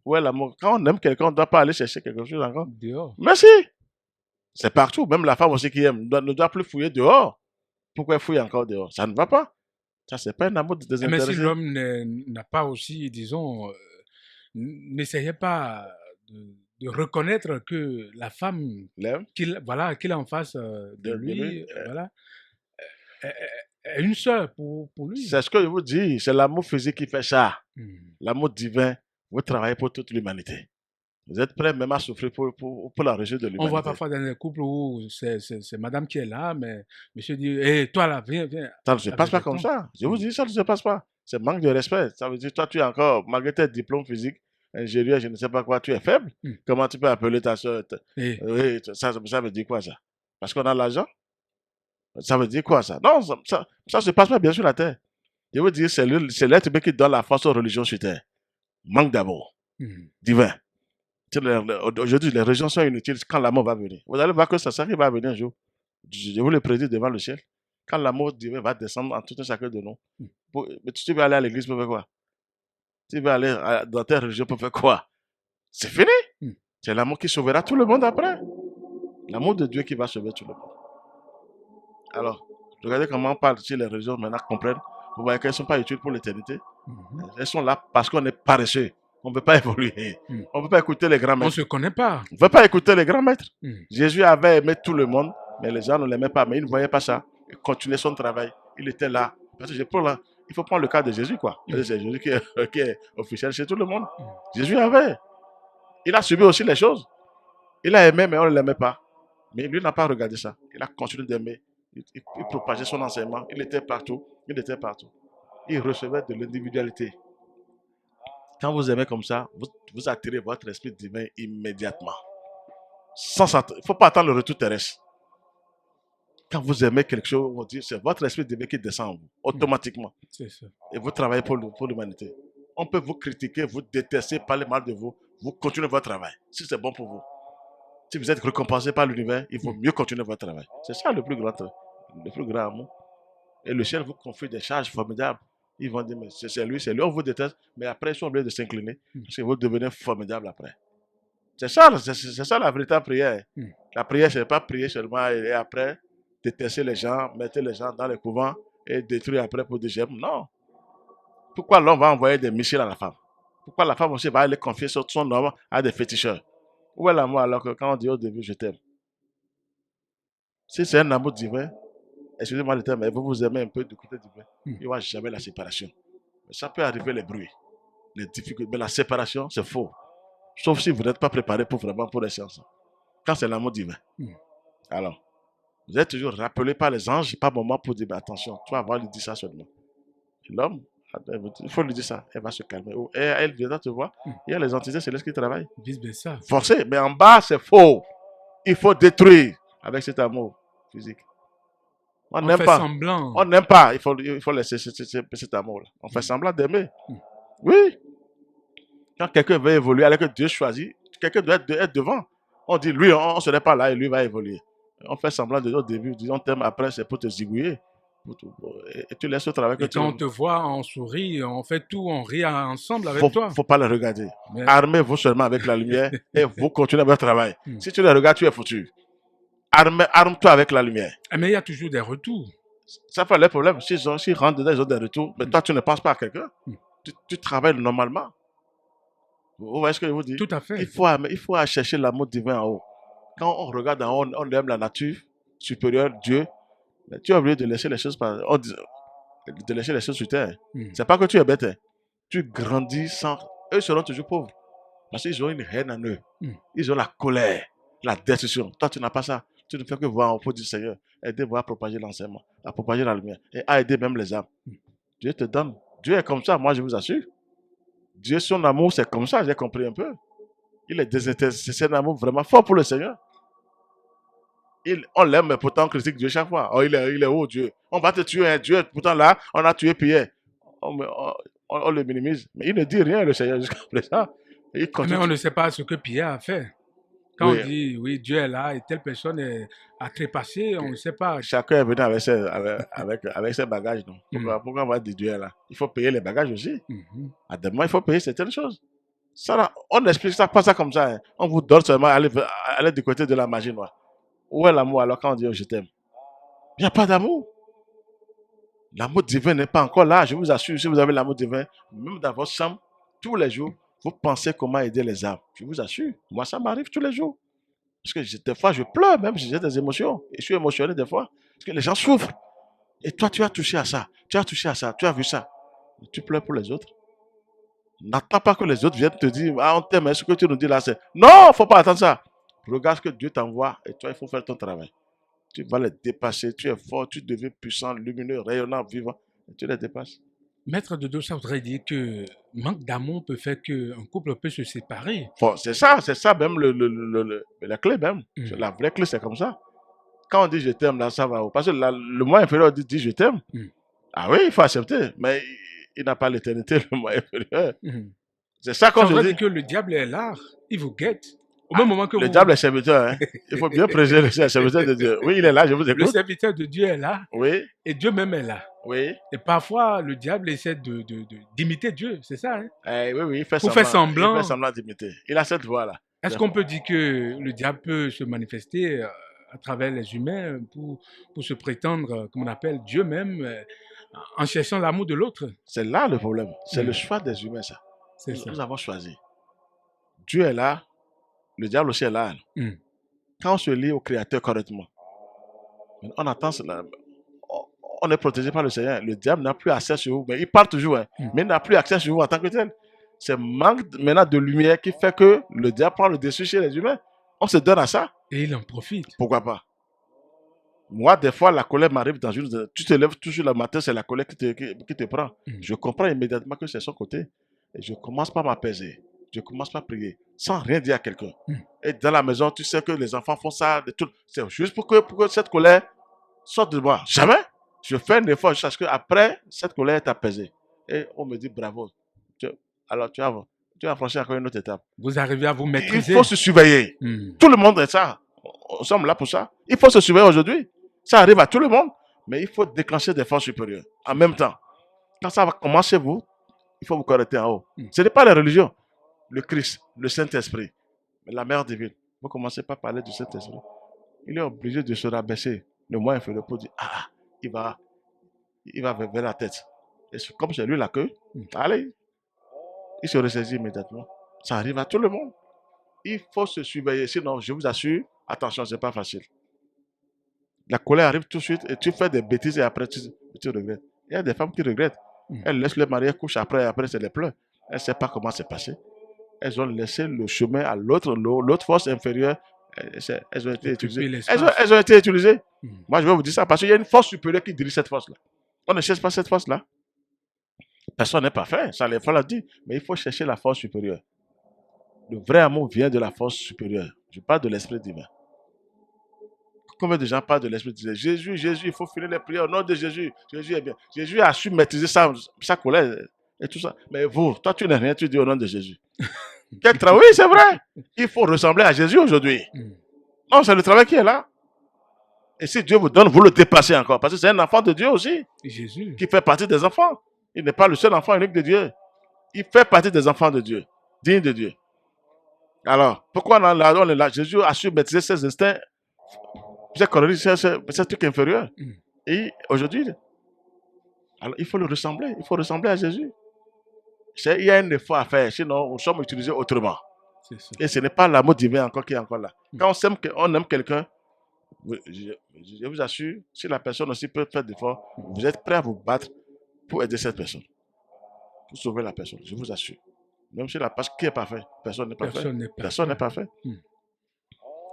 Où est l'amour? Quand on aime quelqu'un, on ne doit pas aller chercher quelque chose encore. Dehors. Mais si, c'est partout. Même la femme aussi qui aime ne doit plus fouiller dehors. Pourquoi elle fouille encore dehors? Ça ne va pas. Ça, c'est pas un amour Mais si désintéressé. l'homme n'a pas aussi, disons, n'essayait pas de reconnaître que la femme L'aime qu'il a en face de de lui. lui, voilà, est une sœur pour lui. C'est ce que je vous dis. C'est l'amour physique qui fait ça. Hmm. L'amour divin, vous travaillez pour toute l'humanité. Vous êtes prêts même à souffrir pour la réussite de On voit l'humanité. parfois dans les couples où c'est madame qui est là, mais monsieur dit, hé, toi là, viens. Ça ne se passe pas comme ça. Je vous dis, ça ne se passe pas. C'est manque de respect. Ça veut dire, toi, tu es encore, malgré tes diplômes physiques, ingénieur, je ne sais pas quoi, tu es faible. Comment tu peux appeler ta soeur? Oui, ça veut dire quoi ça? Parce qu'on a l'argent? Ça veut dire quoi ça? Non, ça ne se passe pas bien sur la terre. Je veux dire, c'est l'être humain qui donne la force aux religions sur terre. Manque d'amour divin. Aujourd'hui, les religions sont inutiles quand l'amour va venir. Vous allez voir que ça va venir un jour. Je vous le prédis devant le ciel. Quand l'amour divin va descendre en tout un chacun de nous. Mais tu veux aller à l'église pour faire quoi? Tu veux aller dans ta religion pour faire quoi? C'est fini. C'est l'amour qui sauvera tout le monde après. L'amour de Dieu qui va sauver tout le monde. Alors, regardez comment on parle si les religions maintenant comprennent. Vous voyez qu'elles ne sont pas utiles pour l'éternité. Elles sont là parce qu'on est paresseux. On ne veut pas évoluer. On ne veut pas écouter les grands maîtres. On ne se connaît pas. On ne veut pas écouter les grands maîtres. Jésus avait aimé tout le monde, mais les gens ne l'aimaient pas. Mais il ne voyait pas ça. Il continuait son travail. Il était là. Parce que il faut prendre le cas de Jésus, quoi. C'est Jésus qui est officiel chez tout le monde. Jésus avait. Il a subi aussi les choses. Il a aimé, mais on ne l'aimait pas. Mais lui n'a pas regardé ça. Il a continué d'aimer. Il propageait son enseignement. Il était partout. Il était partout. Il recevait de l'individualité. Quand vous aimez comme ça, vous attirez votre esprit divin immédiatement. Il ne faut pas attendre le retour terrestre. Quand vous aimez quelque chose, on dit c'est votre esprit divin qui descend en vous, automatiquement. C'est ça. Et vous travaillez pour l'humanité. On peut vous critiquer, vous détester, parler mal de vous. Vous continuez votre travail, si c'est bon pour vous. Si vous êtes récompensé par l'univers, il faut mieux continuer votre travail. C'est ça le plus grand amour. Et le ciel vous confie des charges formidables. Ils vont dire, mais c'est lui, on vous déteste, mais après, ils sont obligés de s'incliner, parce que vous devenez formidable après. C'est ça la véritable prière. La prière, ce n'est pas prier seulement et après détester les gens, mettre les gens dans les couvents et détruire après pour dire j'aime. Non. Pourquoi l'homme va envoyer des missiles à la femme? Pourquoi la femme aussi va aller confier son homme à des féticheurs? Où est l'amour alors que quand on dit au début je t'aime? Si c'est un amour divin, excusez-moi le terme, mais vous aimez un peu du côté divin, il n'y aura jamais la séparation. Mais ça peut arriver les bruits, les difficultés, mais la séparation, c'est faux. Sauf si vous n'êtes pas préparé pour les sciences. Quand c'est l'amour divin. Alors, vous êtes toujours rappelé par les anges, pas moment pour dire, attention, tu vas avoir lui dire ça seulement. L'homme, il faut lui dire ça, elle va se calmer. Et elle viendra te voir, il y a les entités célestes qui travaillent. Vice-versa. Forcé, mais en bas, c'est faux. Il faut détruire avec cet amour physique. On n'aime pas. Semblant. On n'aime pas, il faut laisser cet amour-là. On fait semblant d'aimer. Oui. Quand quelqu'un veut évoluer, alors que Dieu choisit, quelqu'un doit être devant. On dit, lui, on ne serait pas là et lui va évoluer. On fait semblant au début, on t'aime, après, c'est pour te zigouiller. Et tu laisses le travail que tu quand on te voit, on sourit, on fait tout, on rit ensemble avec toi. Il ne faut pas le regarder. Armez-vous seulement avec la lumière et vous continuez votre travail. Si tu les regardes, tu es foutu. Arme-toi avec la lumière. Mais il y a toujours des retours. Ça fait le problème. S'ils rentrent dedans, ils ont des retours. Mais toi, tu ne penses pas à quelqu'un. Tu travailles normalement. Vous voyez ce que je vous dis? Tout à fait. Il faut chercher l'amour divin en haut. Quand on regarde en haut, on aime la nature supérieure, Dieu. Mais tu es obligé de laisser les choses sur terre. C'est pas que tu es bête. Tu grandis sans. Eux seront toujours pauvres. Parce qu'ils ont une haine en eux. Ils ont la colère, la destruction. Toi, tu n'as pas ça. Tu ne fais que voir au pot du Seigneur. Aidez-vous à propager l'enseignement, à propager la lumière et à aider même les âmes. Dieu te donne. Dieu est comme ça, moi je vous assure. Dieu, son amour, c'est comme ça, j'ai compris un peu. Il est désintéressé, c'est un amour vraiment fort pour le Seigneur. On l'aime, mais pourtant on critique Dieu chaque fois. Oh, il est où Dieu? On va te tuer, hein, Dieu. Pourtant là, on a tué Pierre. on le minimise. Mais il ne dit rien, le Seigneur, jusqu'à présent. Il Mais continue. on ne sait pas ce que Pierre a fait. Quand Oui, on dit, oui, Dieu est là et telle personne a trépassé, on ne sait pas. chacun est venu avec ses bagages. Non? Mhm. Pourquoi on va déduire là? Il faut payer les bagages aussi. Mhm. À des moments, il faut payer certaines choses. Ça, là, on n'explique ça, pas ça comme ça. Hein. On vous donne seulement aller du côté de la magie noire. Où est l'amour alors quand on dit oh, je t'aime? Il n'y a pas d'amour. L'amour divin n'est pas encore là. Je vous assure, si vous avez l'amour divin, même dans votre chambre, tous les jours, vous pensez comment aider les âmes. Je vous assure. Moi, ça m'arrive tous les jours. Parce que des fois, je pleure, même si j'ai des émotions. Et je suis émotionné des fois. Parce que les gens souffrent. Et toi, tu as touché à ça. Tu as touché à ça. Tu as vu ça. Et tu pleures pour les autres. N'attends pas que les autres viennent te dire, ah, on t'aime, ce que tu nous dis là, c'est... Non, il ne faut pas attendre ça. Regarde ce que Dieu t'envoie et toi, il faut faire ton travail. Tu vas les dépasser. Tu es fort, tu deviens puissant, lumineux, rayonnant, vivant. Et tu les dépasses. Maître Dodo, ça voudrait dire que manque d'amour peut faire qu'un couple peut se séparer. Bon, c'est ça même la clé même. La vraie clé, c'est comme ça. Quand on dit je t'aime, là, ça va. Parce que le moins inférieur dit je t'aime. Ah oui, il faut accepter. Mais il n'a pas l'éternité, le moins inférieur. C'est ça Ça qu'on se voudrait dit. dire que le diable est là, il vous guette. Au même moment que Le vous... diable est serviteur. Hein. Il faut bien préciser le serviteur de Dieu. Oui, il est là, je vous Le écoute. serviteur de Dieu est là Oui, et Dieu même est là. oui. Et parfois, le diable essaie d'imiter Dieu, c'est ça, hein? Oui, il fait Pour faire semblant. Il semblant. fait semblant d'imiter. Il a cette voix-là. Est-ce qu'on peut dire que le diable peut se manifester à travers les humains pour se prétendre, comme on appelle, Dieu même, en cherchant l'amour de l'autre? C'est là le problème. C'est le choix des humains, ça. C'est ça. Nous avons choisi. Dieu est là, le diable aussi est là. Quand on se lie au Créateur correctement, on attend cela. On est protégé par le Seigneur. Le diable n'a plus accès sur vous. Mais il parle toujours, hein, mais il n'a plus accès sur vous en tant que tel. C'est manque maintenant de lumière qui fait que le diable prend le dessus chez les humains. On se donne à ça. Et il en profite. Pourquoi pas? Moi, des fois, la colère m'arrive dans une... Tu te lèves toujours le matin, c'est la colère qui te prend. Je comprends immédiatement que c'est son côté. Et je commence par m'apaiser. Je commence par prier, sans rien dire à quelqu'un. Et dans la maison, tu sais que les enfants font ça. C'est juste pour que cette colère sorte de moi. Jamais. Je fais un effort jusqu'à ce qu'après, cette colère est apaisée. Et on me dit bravo. Alors, tu as franchi encore une autre étape. Vous arrivez à vous maîtriser. Il faut se surveiller. Tout le monde est ça. Nous sommes là pour ça. Il faut se surveiller aujourd'hui. Ça arrive à tout le monde. Mais il faut déclencher des forces supérieures en même temps. Quand ça va commencer, il faut vous correcter en haut. Ce n'est pas la religion. Le Christ, le Saint-Esprit, la mère divine. Vous commencez par parler du Saint-Esprit. Il est obligé de se rabaisser le moins inférieur pour dire, il va vers la tête. Et comme c'est lui la queue, allez, il se ressaisit immédiatement. Ça arrive à tout le monde. Il faut se surveiller. Sinon, je vous assure, attention, ce n'est pas facile. La colère arrive tout de suite et tu fais des bêtises et après tu regrettes. Il y a des femmes qui regrettent. Elles laissent le mari coucher après c'est les pleurs. Elles ne savent pas comment c'est passé. Elles ont laissé le chemin à l'autre force inférieure. Elles ont été utilisées. Elles ont été utilisées. Moi, je vais vous dire ça parce qu'il y a une force supérieure qui dirige cette force-là. On ne cherche pas cette force-là. Personne n'est parfait, ça les fois l'a dit. Mais il faut chercher la force supérieure. Le vrai amour vient de la force supérieure. Je parle de l'esprit divin. Combien de gens parlent de l'esprit divin? Jésus, il faut finir les prières au nom de Jésus. Jésus est bien. Jésus a su maîtriser sa colère et tout ça. Mais vous, toi, tu n'es rien, tu dis au nom de Jésus. Oui, c'est vrai. Il faut ressembler à Jésus aujourd'hui. Non, c'est le travail qui est là. Et si Dieu vous donne, vous le dépassez encore. Parce que c'est un enfant de Dieu aussi. Jésus. Qui fait partie des enfants. Il n'est pas le seul enfant unique de Dieu. Il fait partie des enfants de Dieu. Digne de Dieu. Alors, pourquoi on est là? Jésus a su maîtriser ses instincts. C'est un truc inférieur. Et aujourd'hui, alors, il faut le ressembler. Il faut ressembler à Jésus. Il y a un effort à faire. Sinon, nous sommes utilisés autrement. Et ce n'est pas l'amour divin encore qui est encore là. Quand on aime quelqu'un, je vous assure, si la personne aussi peut faire des efforts, vous êtes prêt à vous battre pour aider cette personne. Pour sauver la personne, je vous assure. Même si la personne qui est parfait, personne n'est parfait. Personne n'est parfait.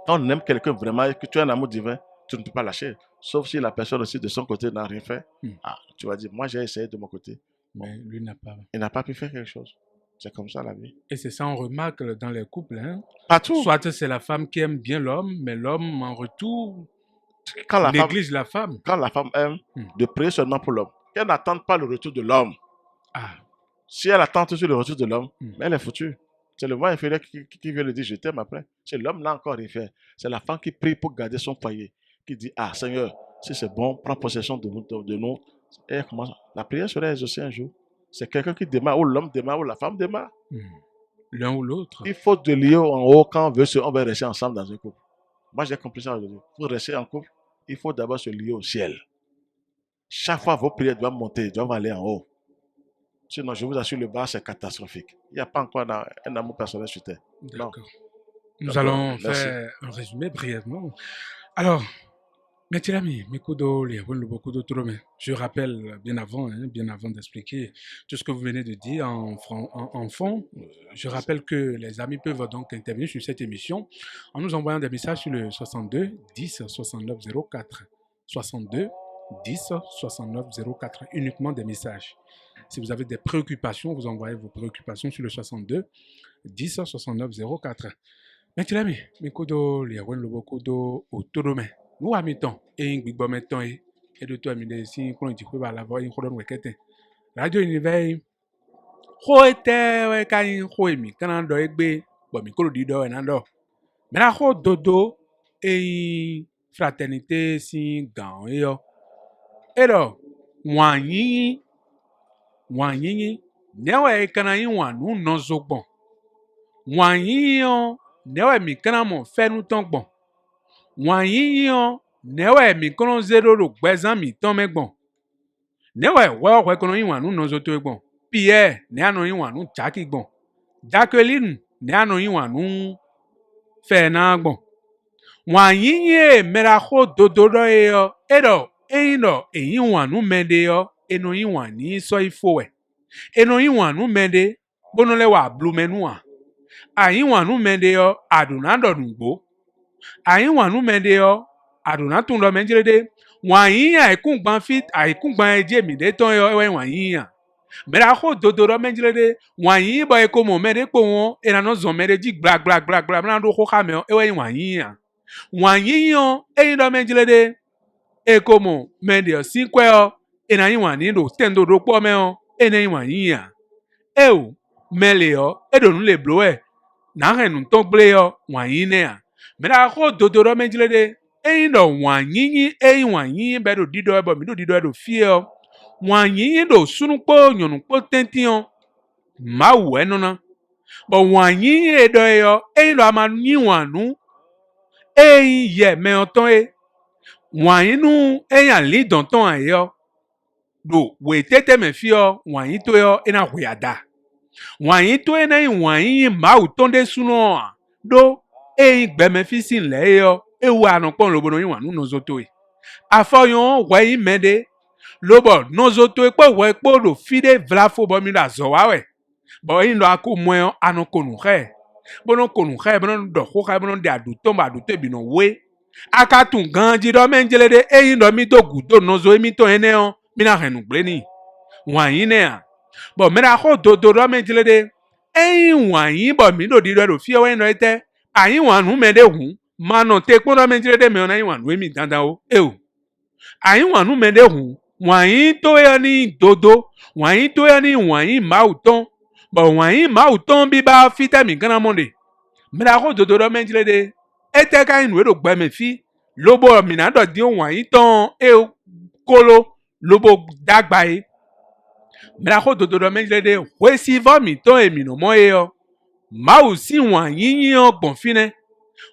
Quand on aime quelqu'un vraiment et que tu as un amour divin, tu ne peux pas lâcher. Sauf si la personne aussi de son côté n'a rien fait. Tu vas dire, moi j'ai essayé de mon côté. Mais lui n'a pas. Il n'a pas pu faire quelque chose. C'est comme ça la vie. Et c'est ça on remarque dans les couples. Hein? Partout. Soit c'est la femme qui aime bien l'homme, mais l'homme en retour néglige la femme. Quand la femme aime, de prier seulement pour l'homme. Qu'elle n'attende pas le retour de l'homme. Si elle attend toujours le retour de l'homme, mais elle est foutue. C'est le moi inférieur qui veut lui dire je t'aime après. C'est l'homme là encore il fait. C'est la femme qui prie pour garder son foyer, qui dit ah Seigneur, si c'est bon, prends possession de nous. Et comment la prière sera exaucée un jour. C'est quelqu'un qui démarre, ou l'homme démarre, ou la femme démarre. L'un ou l'autre. Il faut de lier en haut quand on veut rester ensemble dans un couple. Moi j'ai compris ça aujourd'hui. Pour rester en couple, il faut d'abord se lier au ciel. Chaque fois vos prières doivent monter, doivent aller en haut. Sinon, je vous assure, le bas, c'est catastrophique. Il n'y a pas encore un amour personnel sur terre. D'accord. Nous allons faire un résumé brièvement. Alors, je rappelle bien avant d'expliquer tout ce que vous venez de dire en fond, je rappelle que les amis peuvent donc intervenir sur cette émission en nous envoyant des messages sur le 62 10 69 04. 62 10 69 04, uniquement des messages. Si vous avez des préoccupations, vous envoyez vos préoccupations sur le 62 10 69 04. Maintenant, mikodo liawen lobokodo autonome. Nous amitons et gbigbo meton et de toi mi si kon di ko ba la voix ko don wekete. Radio Univers ko ete we kan ko emi kan do egbe bo mi ko di do e na do. Me na ko dodo e fraternité si gan yo. Ero wanyi newe kana yin wanu no zogbon. Wanyi yo newe mi kana mo fenu ton gbon. Wanyi yo newe mi kono zero ro gbezan mi ton megbon. Newe we kono yin wanu no zo to egbon. Pierre ne ano yin wanu chaki gbon. Jacqueline ne ano yin wanu fe na gbon. Wanyi ye mera ho dodoro e yo. Edo eyin wanu mende yo eno yin wani so ifo we. Eno yin wanu mende bonole wa blumenua. Ayin wanu mende yo aduna dodungbo. Ayin wanu mende yo aduna tun lo menjede. Wanyi aikungban eje mi de ton yo ewe wanyi ya. Mera ho dodoro menjede. Wanyi ba eko mo mede po won ena no zon mede ji gla na do ho kame ewe wanyi ya. Wanyi yo eyin do menjede. Eko mo mede yo sinkwe yo ena yin wani do tendo do po me yo ena yin wanyi ya. Ew mele yo edonu le blowe. Na henu ton ble yo wanyi ne ya. Mera ho dodoro menjede. Eyin do wanyi eyin wanyi be do dido ebo mi do dido do fie wanyi do sunukpo nyonukpo tentian ma wu enona bo wanyi edo yo eyin do amanyi wanu eyin ye me oton e wanyi nu eyan li donton ayo do we tete me fie wanyi to yo ena huyada wanyi to ena wanyi ma u tonde suno do eyin gbe me fi sin le yo ewu anopon lobodo yin wanu no zoto e afoyon we mede lobo no zoto e pe we po do fide vlafo bo mi da zo wa we bo yin do ako mo anokonu he bono konu he bono do ho he bono de aduto ba aduto bi no we akatun ganji do menjele de eyin do mi to gudo no zo mi to ene o mi na henu gble ni wanyin ne a bo me na ho do do menjele de eyin wanyin bo mi do di do fi we no ete ayin wanu mede hu mano te kpo do menjele de me ona yin wanu mi dandan o ayin wanu mede hu wanyin to yo ni dodo wanyin to yo ni wanyin mauton bo wanyin mauton bi ba fita mi kana monde me da ko dodo do menjele de ete ka inu do gbe me fi lobo mi na do di wanyin ton kolo lobo dagba e me da ko dodo do menjele de we si vo mi ton emi no mo e yo ma o si wanyin yin gbon fine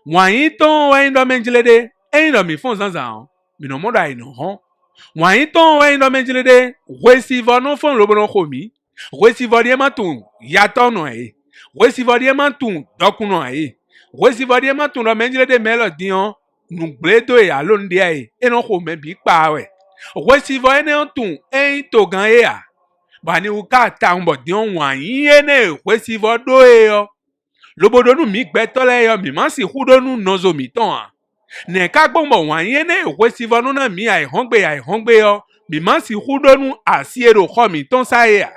wanyin ton we ndo menjele de do mi fon zanzan mi no mo da ino hon wanyin ton we ndo menjele de we si vo no fon lobo no khomi we si vo die matun yato no e we si vo die matun dokun no e we si vo die matun do menjele de melo dion nu gbledo e alo ndia e no kho me bi pa we we si vo ene tun to gan e a ba ni u ka ta un bo dion wanyin ene we si vo do e yo lobodo nu mi gbe tole yo mi ma si hudo nu nozo mi ton a ne ka gbonmo wanyin ne we si vo nu na mi ai hongbe yo mi ma si hudo nu asiero kho mi ton sa e a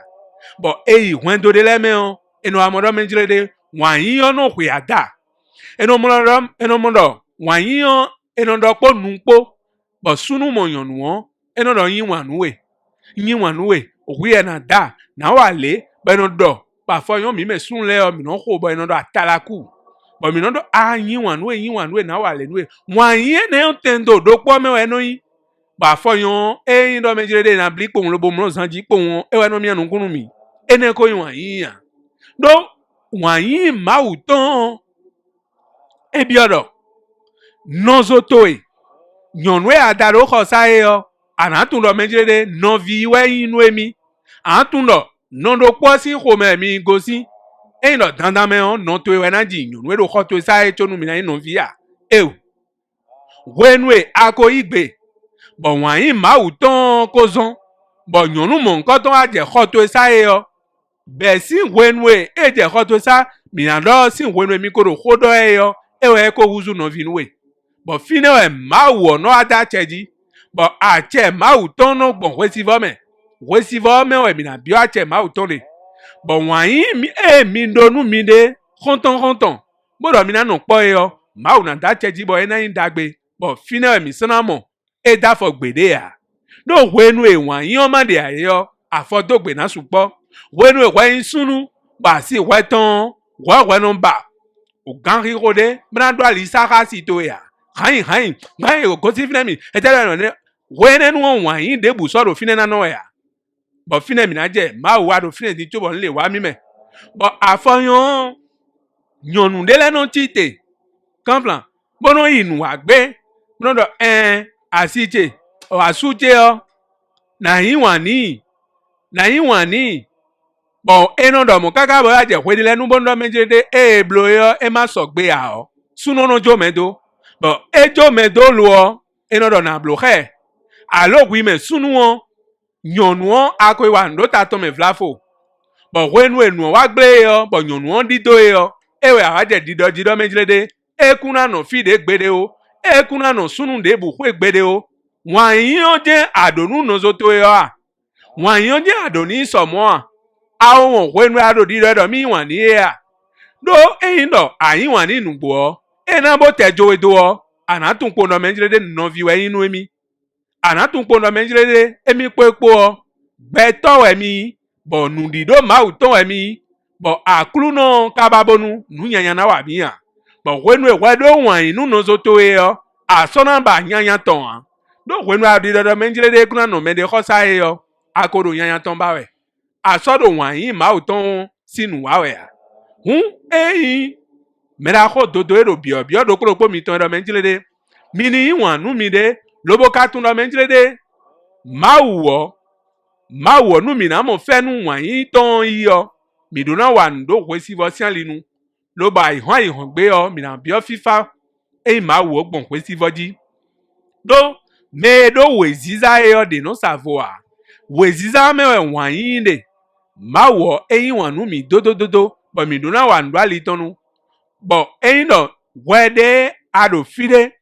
bo eyi hwendo de le me o eno amodo menjile de wanyin yo no hwe ada eno modo wanyin yo eno do po nu po bo sunu mo yonu won eno do yin wanu we ohwe na da na wale ben do parfois yon mi me sun le mi no ko ben do atalaku bo mi no do yin wan we na wa le nwe wan yin ne ontendo do po me we no yin parfois yon yin do me jire de na bli pon lo bo mo san ji pon e we no mi anu kunu mi ene ko yin wan yin ya do wan yin ma uton e bi odo nozoto e nyonwe adaro ko sa e yo anatun do me jire de no vi we yin no emi anatun do no do po si ko me mi go si e no dandan me on no to e na ji nyonwe do ko to sa e tonu mi na no vi ya e wenwe ako igbe bo wan yin ma uton ko zon bo nyonu mo nkan to aje ko to sa e yo be si wenwe e je ko to sa mi na do si wenwe mi ko do ko do e yo e we ko wuzu no vi nwe bo fine we ma wo no ada cheji bo ache ma uton no gbon we si vo me we mi na bi ache ma uton le bo wan yin mi mi ndonu mi de konton bo do mi na no po e yo ma una da cheji bo e na yin dagbe bo fine we mi sana mo e da fo gbede ya do wenu e wan yin o ma de ayo afodogbe na supo wenu e wa yin sunu ba si weton wa no ba o ganri rode bna do ali saka si to ya hain go si fine mi e tell no ne wenu wan yin de bu so do fine na no ya bo fine mi na je ma wa do fine di to bo nle wa mi me bo afoyan nyonu de le no tite kan bono inu agbe bono do asiche o asuje o na yin wani bo eno do mo kaka bo aje hwe lenu bono mejede blo yo e ma so gbe a o suno no jo medo bo ejo medo lo eno do na blo he alogwi me sunu o nyonu o akwe wa ndo ta to me vlafo bo wenu enu wa gbe yo bo nyonu o dido yo ewe aje dido mejede ekuna no fide gbede o ekuna no sunu de bu hwe gbede o wan yin o je adonu no zo to yo a wan yin o je adoni somo a awon wenu ado dido do mi wan ni e a do eyin do ayin wan ni nugbo o na bo tejo edo o anatun po no mejede no vi we yin emi anatun po no mejede emi pepo o gbe to emi bo nu dido ma uton emi bo aklu no kababonu nu nyanya na wa mi a bo wenu e wedo wan inu no zo to e o asona ba nyanya ton a do wenu adido do menjele kuna no me de khosa e yo akodo nyanya ton ba we asodo wan yin ma uton sinu wa we a mera ko dodo ero bio do kuro po mi ton do menjele de mini wan nu mi de lobo ka tun do menjele de ma wo nu mi na mo fe nu wan yin ton yo mi do na wa ndo we si vo sian linu lo ba ihon gbe o mi na bio fifa ma wo gbon pe si voji do me do we ziza e o de no savoa we ziza me wan yin de ma wo wan nu mi do bo mi do na wa ndo ali tonu bo no wede ado fide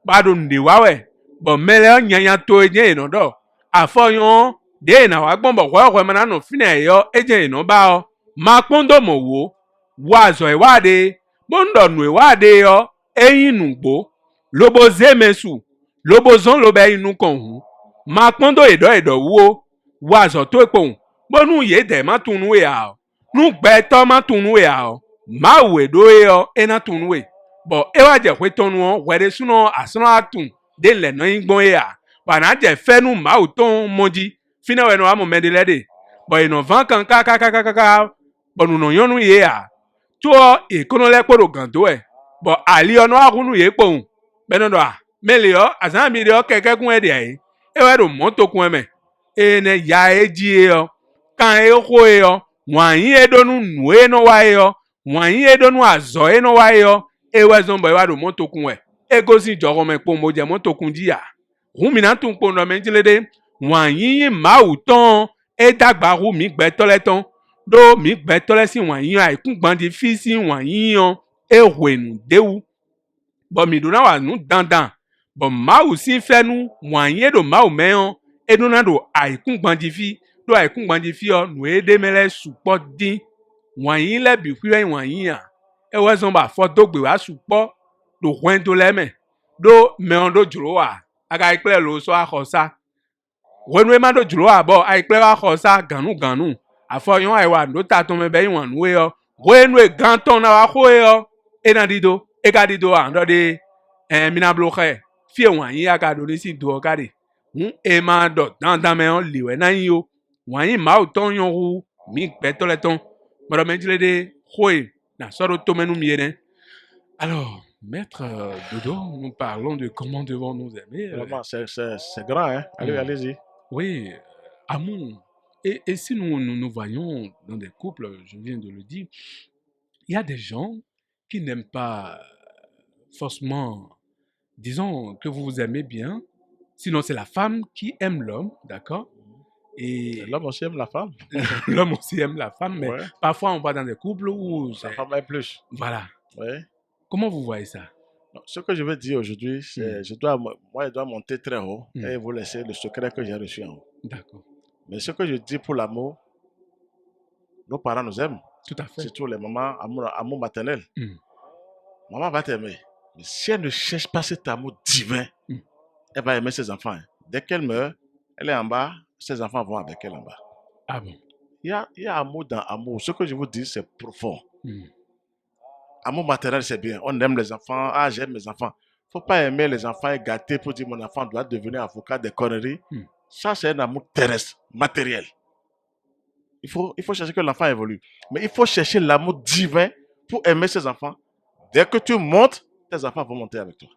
ba do nde wa we bo mele nyanya to eje no do afoyan de na wa gbon bo wo ma na no fine yo eje no ba o ma pondo mo wo wazo iwade bondo nu iwade yo nugbo lobo zemesu lobo zon lobe inu kan hu ma pondo edo wo wazo to epon bonu ye de ma tunu e a nu gbe to ma tunu e a ma we do e o na tunu e bo e wa je pe tonu o were suno asuna atun de le no igbon e a ba na je fenu ma o ton moji fina we no amo medelede bo ino van kan ka bonu no yonu ye a to ikono le poro gando e bo ali ono agunu ye pohun beno do a mele o azan mi de o keke kun e de ai e we do moto kun me ne ya eji e o kan e ho e o wan yin edonu nu e no wa e o wan yin edonu azo e no wa e o e we zon bo e wa do moto kun e go si jogo me po mo je moto kun ji a hu mi na tun po no me jilede wan yin ma uton e dagba hu mi gbe toleton do mi gbe tole si wan yin aikun gbandi fi si wan yin yon e hwenu dewu bo mi do na wa nu dandan bo ma u si fenu wan yin do ma u meyon e do na do aikun gbandi fi o nu e de mele supo din wan yin le bi fi wan yin a e we zon ba fo dogbe wa supo do hwen do le me do me on do juro wa aga ikle lo so akhosa wenu e ma do juro wa bo aikle wa khosa ganu afɔ yɔn ayi wa no ta tɔmɛ bɛ yi wɔn nue yɔ woe nue gãtɔ na wa hoe yɔ ena dido eka dido andɔ de minablo xɛ fie wɔn anyi aka do de si do ɔka de ema dɔ dandan mɛ yɔ liwɛ na yi o wɔn anyi maaw tɔn yɔ wu mi gbɛtɔ lɛ tɔn mɔdɔmɛdzile de hoe na sɔrɔ tɔmɛ nu mie dɛ. Alors, Maître Dodo, nous parlons de comment devons nous aimer. Vraiment, c'est grand, hein? Allez-y. Oui, amour. Et si nous voyons dans des couples, je viens de le dire, il y a des gens qui n'aiment pas forcément, disons que vous vous aimez bien, sinon c'est la femme qui aime l'homme, d'accord? Et l'homme aussi aime la femme. L'homme aussi aime la femme, mais Ouais. parfois on va dans des couples où... La femme aime plus. Voilà. Ouais. Comment vous voyez ça? Non, ce que je veux dire aujourd'hui, c'est je dois monter très haut et vous laisser le secret que j'ai reçu en haut. D'accord. Mais ce que je dis pour l'amour, nos parents nous aiment. Tout à fait. Surtout les mamans, amour maternel. Maman va t'aimer. Mais si elle ne cherche pas cet amour divin, elle va aimer ses enfants. Dès qu'elle meurt, elle est en bas, ses enfants vont avec elle en bas. Ah bon? Il y a amour dans amour. Ce que je vous dis, c'est profond. Amour maternel, c'est bien. On aime les enfants. Ah, j'aime mes enfants. Il ne faut pas aimer les enfants et gâter pour dire mon enfant doit devenir avocat, des conneries. Ça, c'est un amour terrestre, matériel. Il faut chercher que l'enfant évolue. Mais il faut chercher l'amour divin pour aimer ses enfants. Dès que tu montes, tes enfants vont monter avec toi.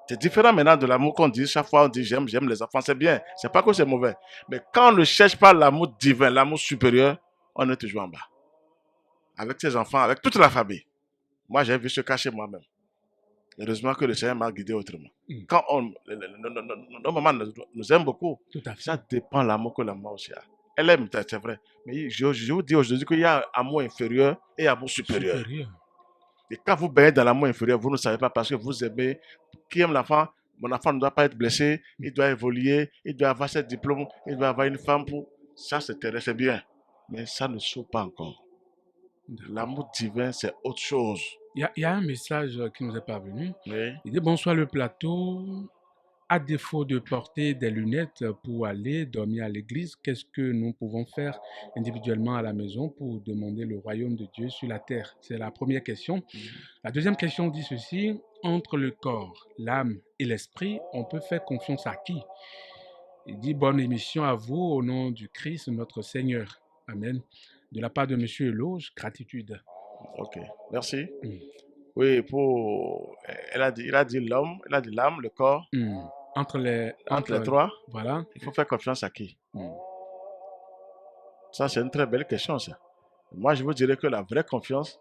C'est différent maintenant de l'amour qu'on dit. Chaque fois, on dit j'aime les enfants. C'est bien. C'est pas que c'est mauvais. Mais quand on ne cherche pas l'amour divin, l'amour supérieur, on est toujours en bas. Avec ses enfants, avec toute la famille. Moi, j'ai vu se cacher moi-même. Heureusement que le Seigneur m'a guidé autrement. Quand nos mamans nous aiment beaucoup, ça dépend de l'amour que la maman aussi a. Elle aime, c'est vrai. Mais je vous dis aujourd'hui qu'il y a amour inférieur et amour supérieur. Et quand vous baignez dans l'amour inférieur, vous ne savez pas parce que vous aimez. Qui aime l'enfant? Mon enfant ne doit pas être blessé, il doit évoluer, il doit avoir ses diplômes, il doit avoir une femme pour... Ça, c'est bien. Mais ça ne sauve pas encore. L'amour divin, c'est autre chose. Il y a un message qui nous est parvenu. Oui. Il dit bonsoir le plateau. À défaut de porter des lunettes pour aller dormir à l'église, qu'est-ce que nous pouvons faire individuellement à la maison pour demander le royaume de Dieu sur la terre? C'est la première question. La deuxième question dit ceci. Entre le corps, l'âme et l'esprit, on peut faire confiance à qui? Il dit bonne émission à vous au nom du Christ, notre Seigneur. Amen. De la part de M. Eloge, gratitude. Ok, merci. Oui, il a dit l'homme, il a dit l'âme, le corps. Entre les trois, voilà. Il faut faire confiance à qui? Ça, c'est une très belle question, ça. Moi, je vous dirais que la vraie confiance,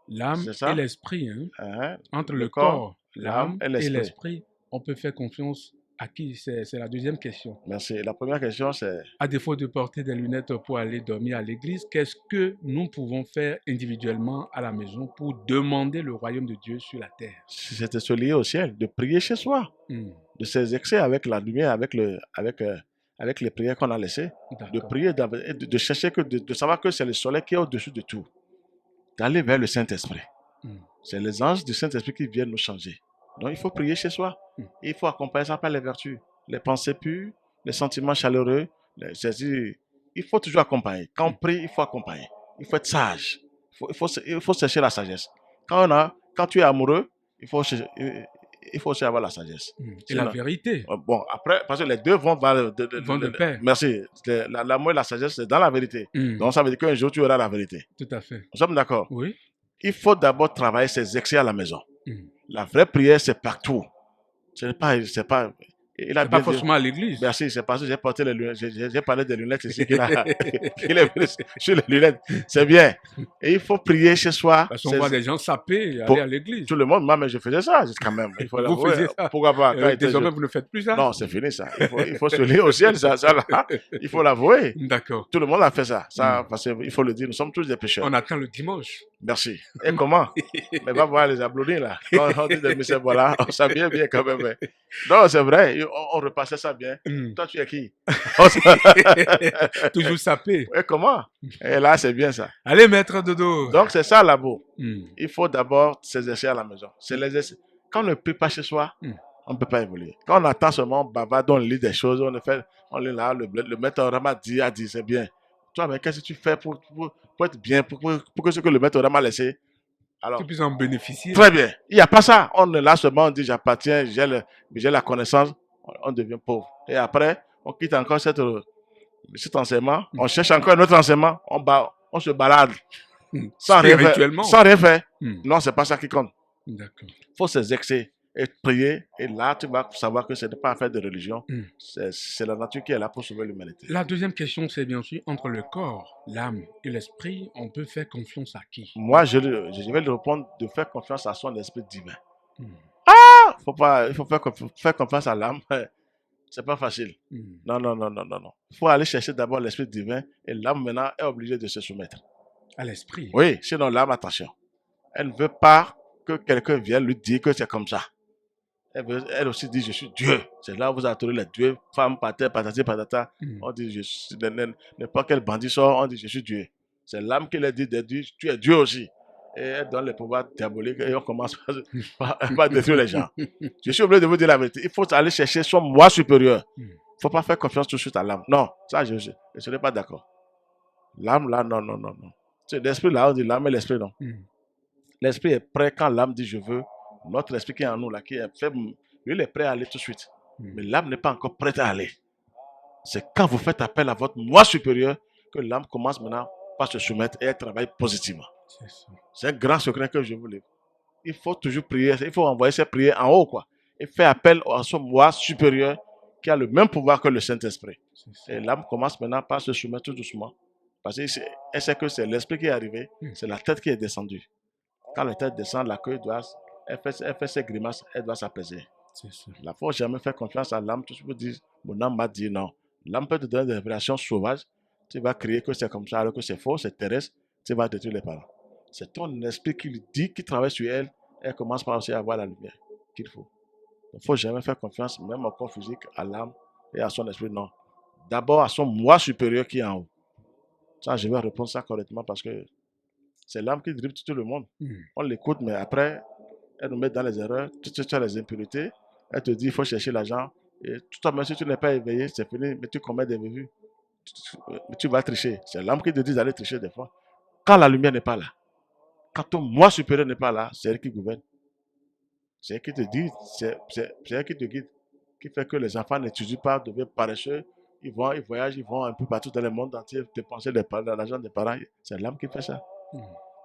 l'âme et l'esprit. Entre le corps, l'âme et l'esprit, on peut faire confiance à qui? C'est la deuxième question. Merci. La première question, c'est... À défaut de porter des lunettes pour aller dormir à l'église, qu'est-ce que nous pouvons faire individuellement à la maison pour demander le royaume de Dieu sur la terre? C'est de se lier au ciel, de prier chez soi, de s'exercer avec la lumière, avec les prières qu'on a laissées, de prier, de chercher, de savoir que c'est le soleil qui est au-dessus de tout, d'aller vers le Saint-Esprit. C'est les anges du Saint-Esprit qui viennent nous changer. Donc, il faut prier chez soi. Il faut accompagner ça par les vertus, les pensées pures, les sentiments chaleureux. Il faut toujours accompagner. Quand on prie, il faut accompagner. Il faut être sage. Il faut chercher la sagesse. Quand tu es amoureux, il faut aussi avoir la sagesse. Et la vérité. Bon, après, parce que les deux vont de pair. Merci. L'amour et la sagesse, c'est dans la vérité. Donc, ça veut dire qu'un jour, tu auras la vérité. Tout à fait. Nous sommes d'accord? Oui. Il faut d'abord travailler ses excès à la maison. La vraie prière, c'est partout. C'est pas forcément à l'église. Merci, c'est parce que j'ai porté les lunettes. J'ai parlé des lunettes ici qu'il est venu sur les lunettes. C'est bien. Et il faut prier chez soi. Parce qu'on voit des gens saper, aller à l'église. Tout le monde, moi, mais je faisais ça quand même. Il faut vous faisiez ça. Pourquoi pas? Désormais, vous ne faites plus ça? Non, c'est fini ça. Il faut se lier au ciel, ça là. Il faut l'avouer. D'accord. Tout le monde a fait ça. Parce qu'il faut le dire, nous sommes tous des pécheurs. On attend le dimanche. Merci. Et comment? Mais va voir les applaudis là. Quand on dit des messieurs, voilà, on s'habille bien quand même. Non, c'est vrai, on repassait ça bien. Toi, tu es qui? Toujours sapé. Et comment? Et là, c'est bien ça. Allez, maître Dodo. Donc, c'est ça l'amour. Il faut d'abord s'exercer à la maison. C'est l'exercice. Quand on ne prie pas chez soi, on ne peut pas évoluer. Quand on attend seulement bavarde, on lit des choses, on lit là, le maître Rama a dit, c'est bien. toi, mais qu'est-ce que tu fais pour être bien, pour que ce que le maître aura mal laissé? Alors, Tu puisses en bénéficier. très bien. Il n'y a pas ça. On est là seulement, on dit j'appartiens, j'ai la connaissance, on devient pauvre. Et après, on quitte encore cet enseignement, on cherche encore un autre enseignement, on se balade sans rien faire. Spirituellement. Sans rien faire. Non, c'est pas ça qui compte. D'accord. Il faut s'exercer et prier. Et là, tu vas savoir que ce n'est pas affaire de religion. C'est la nature qui est là pour sauver l'humanité. La deuxième question, c'est bien sûr, entre le corps, l'âme et l'esprit, on peut faire confiance à qui? Moi, je vais lui répondre de faire confiance à son esprit divin. Il faut faire confiance à l'âme. C'est pas facile. Non, non, non, non, non, non. Il faut aller chercher d'abord l'esprit divin et l'âme maintenant est obligée de se soumettre. À l'esprit? Oui, sinon l'âme, attention. Elle ne veut pas que quelqu'un vienne lui dire que c'est comme ça. Elle aussi dit je suis Dieu. C'est là où vous attendez les dieux, femmes, patati, patata. On dit je suis, n'importe quel bandit sort, on dit je suis Dieu. C'est l'âme qui leur dit tu es Dieu aussi. Et elle donne les pouvoirs diaboliques et on commence par détruire les gens. Je suis obligé de vous dire la vérité. Il faut aller chercher son moi supérieur. Il ne faut pas faire confiance tout de suite à l'âme. Non, ça je ne serai pas d'accord. L'âme là, non, non, non, non. C'est l'esprit là, on dit l'âme et l'esprit non. L'esprit est prêt quand l'âme dit je veux. Notre esprit qui est en nous là, qui est faible, lui il est prêt à aller tout de suite. Mais l'âme n'est pas encore prête à aller. C'est quand vous faites appel à votre moi supérieur que l'âme commence maintenant par se soumettre et elle travaille positivement. C'est un grand secret que je vous livre. Il faut toujours prier, il faut envoyer ses prières en haut, quoi. Et faire appel à son moi supérieur qui a le même pouvoir que le Saint-Esprit. Et l'âme commence maintenant par se soumettre tout doucement. Parce qu'elle sait que c'est l'esprit qui est arrivé, c'est la tête qui est descendue. Quand la tête descend, la queue doit, elle fait ses grimaces, elle doit s'apaiser. Il ne faut jamais faire confiance à l'âme. Tout ce que vous dites, mon âme m'a dit non. L'âme peut te donner des révélations sauvages. Tu vas crier que c'est comme ça, alors que c'est faux, c'est terrestre. Tu vas détruire les parents. C'est ton esprit qui lui dit, qui travaille sur elle. Elle commence par aussi à avoir la lumière qu'il faut. Il ne faut jamais faire confiance, même au corps physique, à l'âme et à son esprit, non. D'abord à son moi supérieur qui est en haut. Ça, je vais répondre ça correctement parce que c'est l'âme qui dribble tout le monde. On l'écoute, mais après, elle nous met dans les erreurs. Tu as les impuretés. Elle te dit, il faut chercher l'argent. Et tout à même, si tu n'es pas éveillé, c'est fini, mais tu commets des bévues. Tu vas tricher. C'est l'âme qui te dit d'aller tricher des fois. Quand la lumière n'est pas là, quand ton moi supérieur n'est pas là, c'est elle qui gouverne. C'est elle qui te dit, c'est elle qui te guide, qui fait que les enfants n'étudient pas, deviennent paresseux. Ils voyagent, ils vont un peu partout dans le monde entier, dépenser de l'argent des parents. C'est l'âme qui fait ça.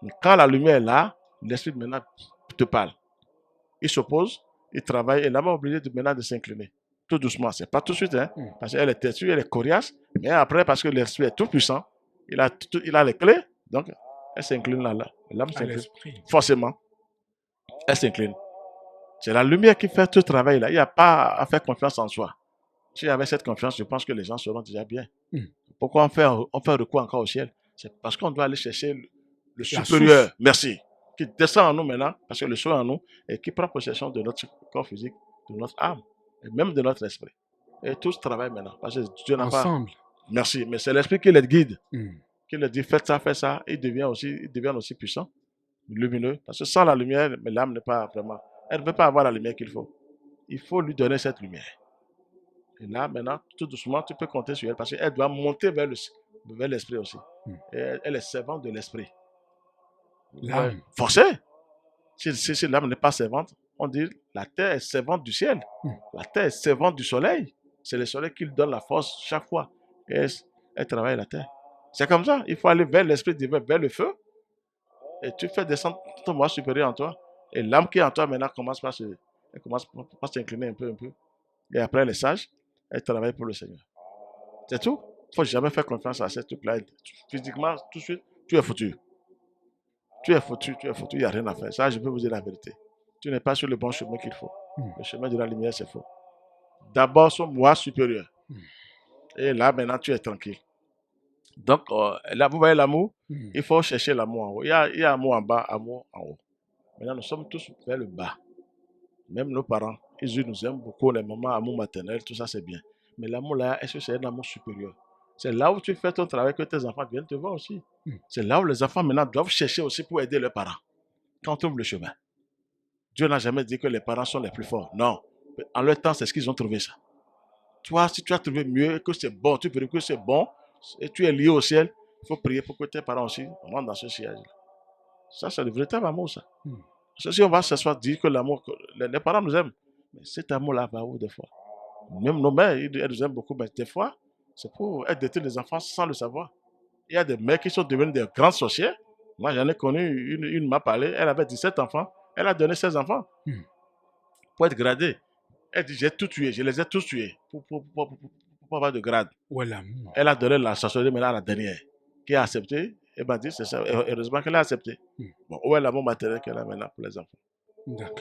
Mais quand la lumière est là, l'esprit maintenant te parle. Il s'oppose, il travaille, et l'âme est obligée maintenant de s'incliner. Tout doucement, c'est pas tout de suite, hein, parce qu'elle est têtue, elle est coriace, mais après, parce que l'esprit est tout puissant, il a les clés, donc elle s'incline là. L'âme s'incline. Forcément, elle s'incline. C'est la lumière qui fait tout le travail là. Il n'y a pas à faire confiance en soi. Si j'avais cette confiance, je pense que les gens seront déjà bien. Pourquoi on fait recours encore au ciel? C'est parce qu'on doit aller chercher le supérieur, merci, qui descend en nous maintenant, parce que le soin en nous, et qui prend possession de notre corps physique, de notre âme, et même de notre esprit. Et tout ce travail maintenant, parce que Dieu n'a pas... Merci, mais c'est l'esprit qui les guide, qui leur dit faites ça, ils deviennent aussi puissants, lumineux, parce que sans la lumière, l'âme n'est pas vraiment... Elle ne veut pas avoir la lumière qu'il faut. Il faut lui donner cette lumière. Et là, maintenant, tout doucement, tu peux compter sur elle, parce qu'elle doit monter vers l'esprit aussi. Et elle est servante de l'esprit. L'âme. Forcé. Si l'âme n'est pas servante, on dit la terre est servante du ciel. La terre est servante du soleil. C'est le soleil qui lui donne la force chaque fois. Et elle travaille la terre. C'est comme ça. Il faut aller vers l'esprit divin, vers le feu. Et tu fais descendre ton moi supérieur en toi. Et l'âme qui est en toi maintenant commence par s'incliner un peu. Et après, elle est sage. Elle travaille pour le Seigneur. C'est tout. Il ne faut jamais faire confiance à ces trucs-là. Physiquement, tout de suite, tu es foutu. Tu es foutu, il n'y a rien à faire. Ça, je peux vous dire la vérité. Tu n'es pas sur le bon chemin qu'il faut. Le chemin de la lumière, c'est faux. D'abord, son moi supérieur. Et là, maintenant, tu es tranquille. Donc, là, vous voyez l'amour? Il faut chercher l'amour en haut. Il y a amour en bas, amour en haut. Maintenant, nous sommes tous vers le bas. Même nos parents, ils nous aiment beaucoup, les mamans, amour maternel, tout ça, c'est bien. Mais l'amour là, est-ce que c'est un amour supérieur? C'est là où tu fais ton travail que tes enfants viennent te voir aussi. C'est là où les enfants maintenant doivent chercher aussi pour aider leurs parents. Quand on ouvre le chemin. Dieu n'a jamais dit que les parents sont les plus forts. Non. En leur temps, c'est ce qu'ils ont trouvé ça. Toi, si tu as trouvé mieux, que c'est bon, tu peux dire que c'est bon, et tu es lié au ciel, Il faut prier pour que tes parents aussi rentrent dans ce sillage. Ça, c'est le véritable amour, ça. Parce que si on va s'asseoir dire que l'amour, les parents nous aiment, mais cet amour-là va où des fois? Même nos mères, elles nous aiment beaucoup, mais des fois, c'est pour être détruire les enfants sans le savoir. Il y a des mères qui sont devenues des grandes sorcières. Moi, j'en ai connu une m'a parlé, elle avait 17 enfants, elle a donné 16 enfants pour être gradée. Elle dit, j'ai tout tué, je les ai tous tués pour avoir de grade. Voilà. Elle a donné la sorcellerie maintenant à la dernière, qui a accepté. Elle m'a dit, c'est ça. Heureusement qu'elle a accepté. Bon, où est l'amour matériel qu'elle a maintenant pour les enfants?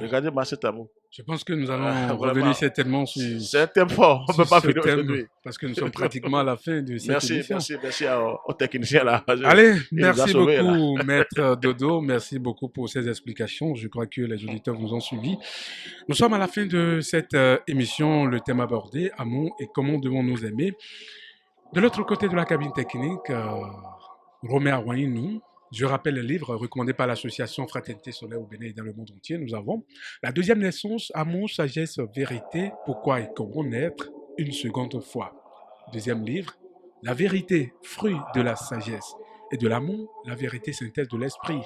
Regardez-moi cet amour. Je pense que nous allons revenir certainement sur... C'est un thème fort, on ne peut pas finir aujourd'hui. Parce que nous sommes pratiquement à la fin de cette émission. Merci aux techniciens là. Allez, merci beaucoup Maître Dodo, merci beaucoup pour ces explications. Je crois que les auditeurs vous ont suivi. Nous sommes à la fin de cette émission, le thème abordé, amour et comment devons-nous aimer. De l'autre côté de la cabine technique, Romain Arwainou. Je rappelle le livre recommandé par l'association Fraternité Solaire au Bénin et dans le monde entier. Nous avons la deuxième naissance, amour, sagesse, vérité, pourquoi et comment naître une seconde fois. Deuxième livre, la vérité, fruit de la sagesse et de l'amour, la vérité, synthèse de l'esprit.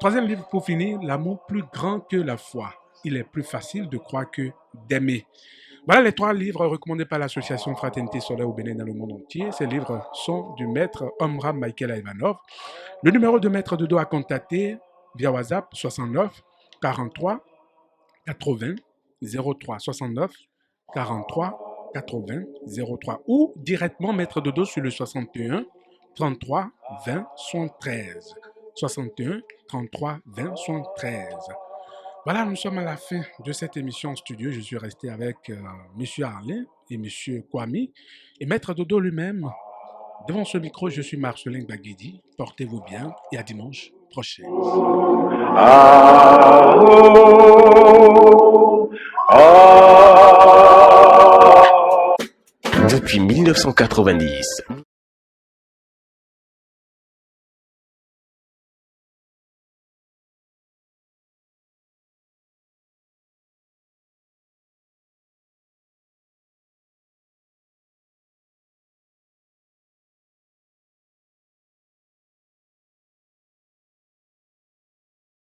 Troisième livre pour finir, l'amour plus grand que la foi. Il est plus facile de croire que d'aimer. Voilà les 3 livres recommandés par l'association Fraternité Solaire au Bénin dans le monde entier. Ces livres sont du maître Omram Michael Ivanov. Le numéro de maître Dodo à contacter via WhatsApp 69 43 80 03 69 43 80 03 ou directement maître Dodo sur le 61 33 20 73 61 33 20 73. Voilà, nous sommes à la fin de cette émission en studio. Je suis resté avec M. Arlin et M. Kwame et Maître Dodo lui-même. Devant ce micro, je suis Marcelin Baguedi. Portez-vous bien et à dimanche prochain. Depuis 1990,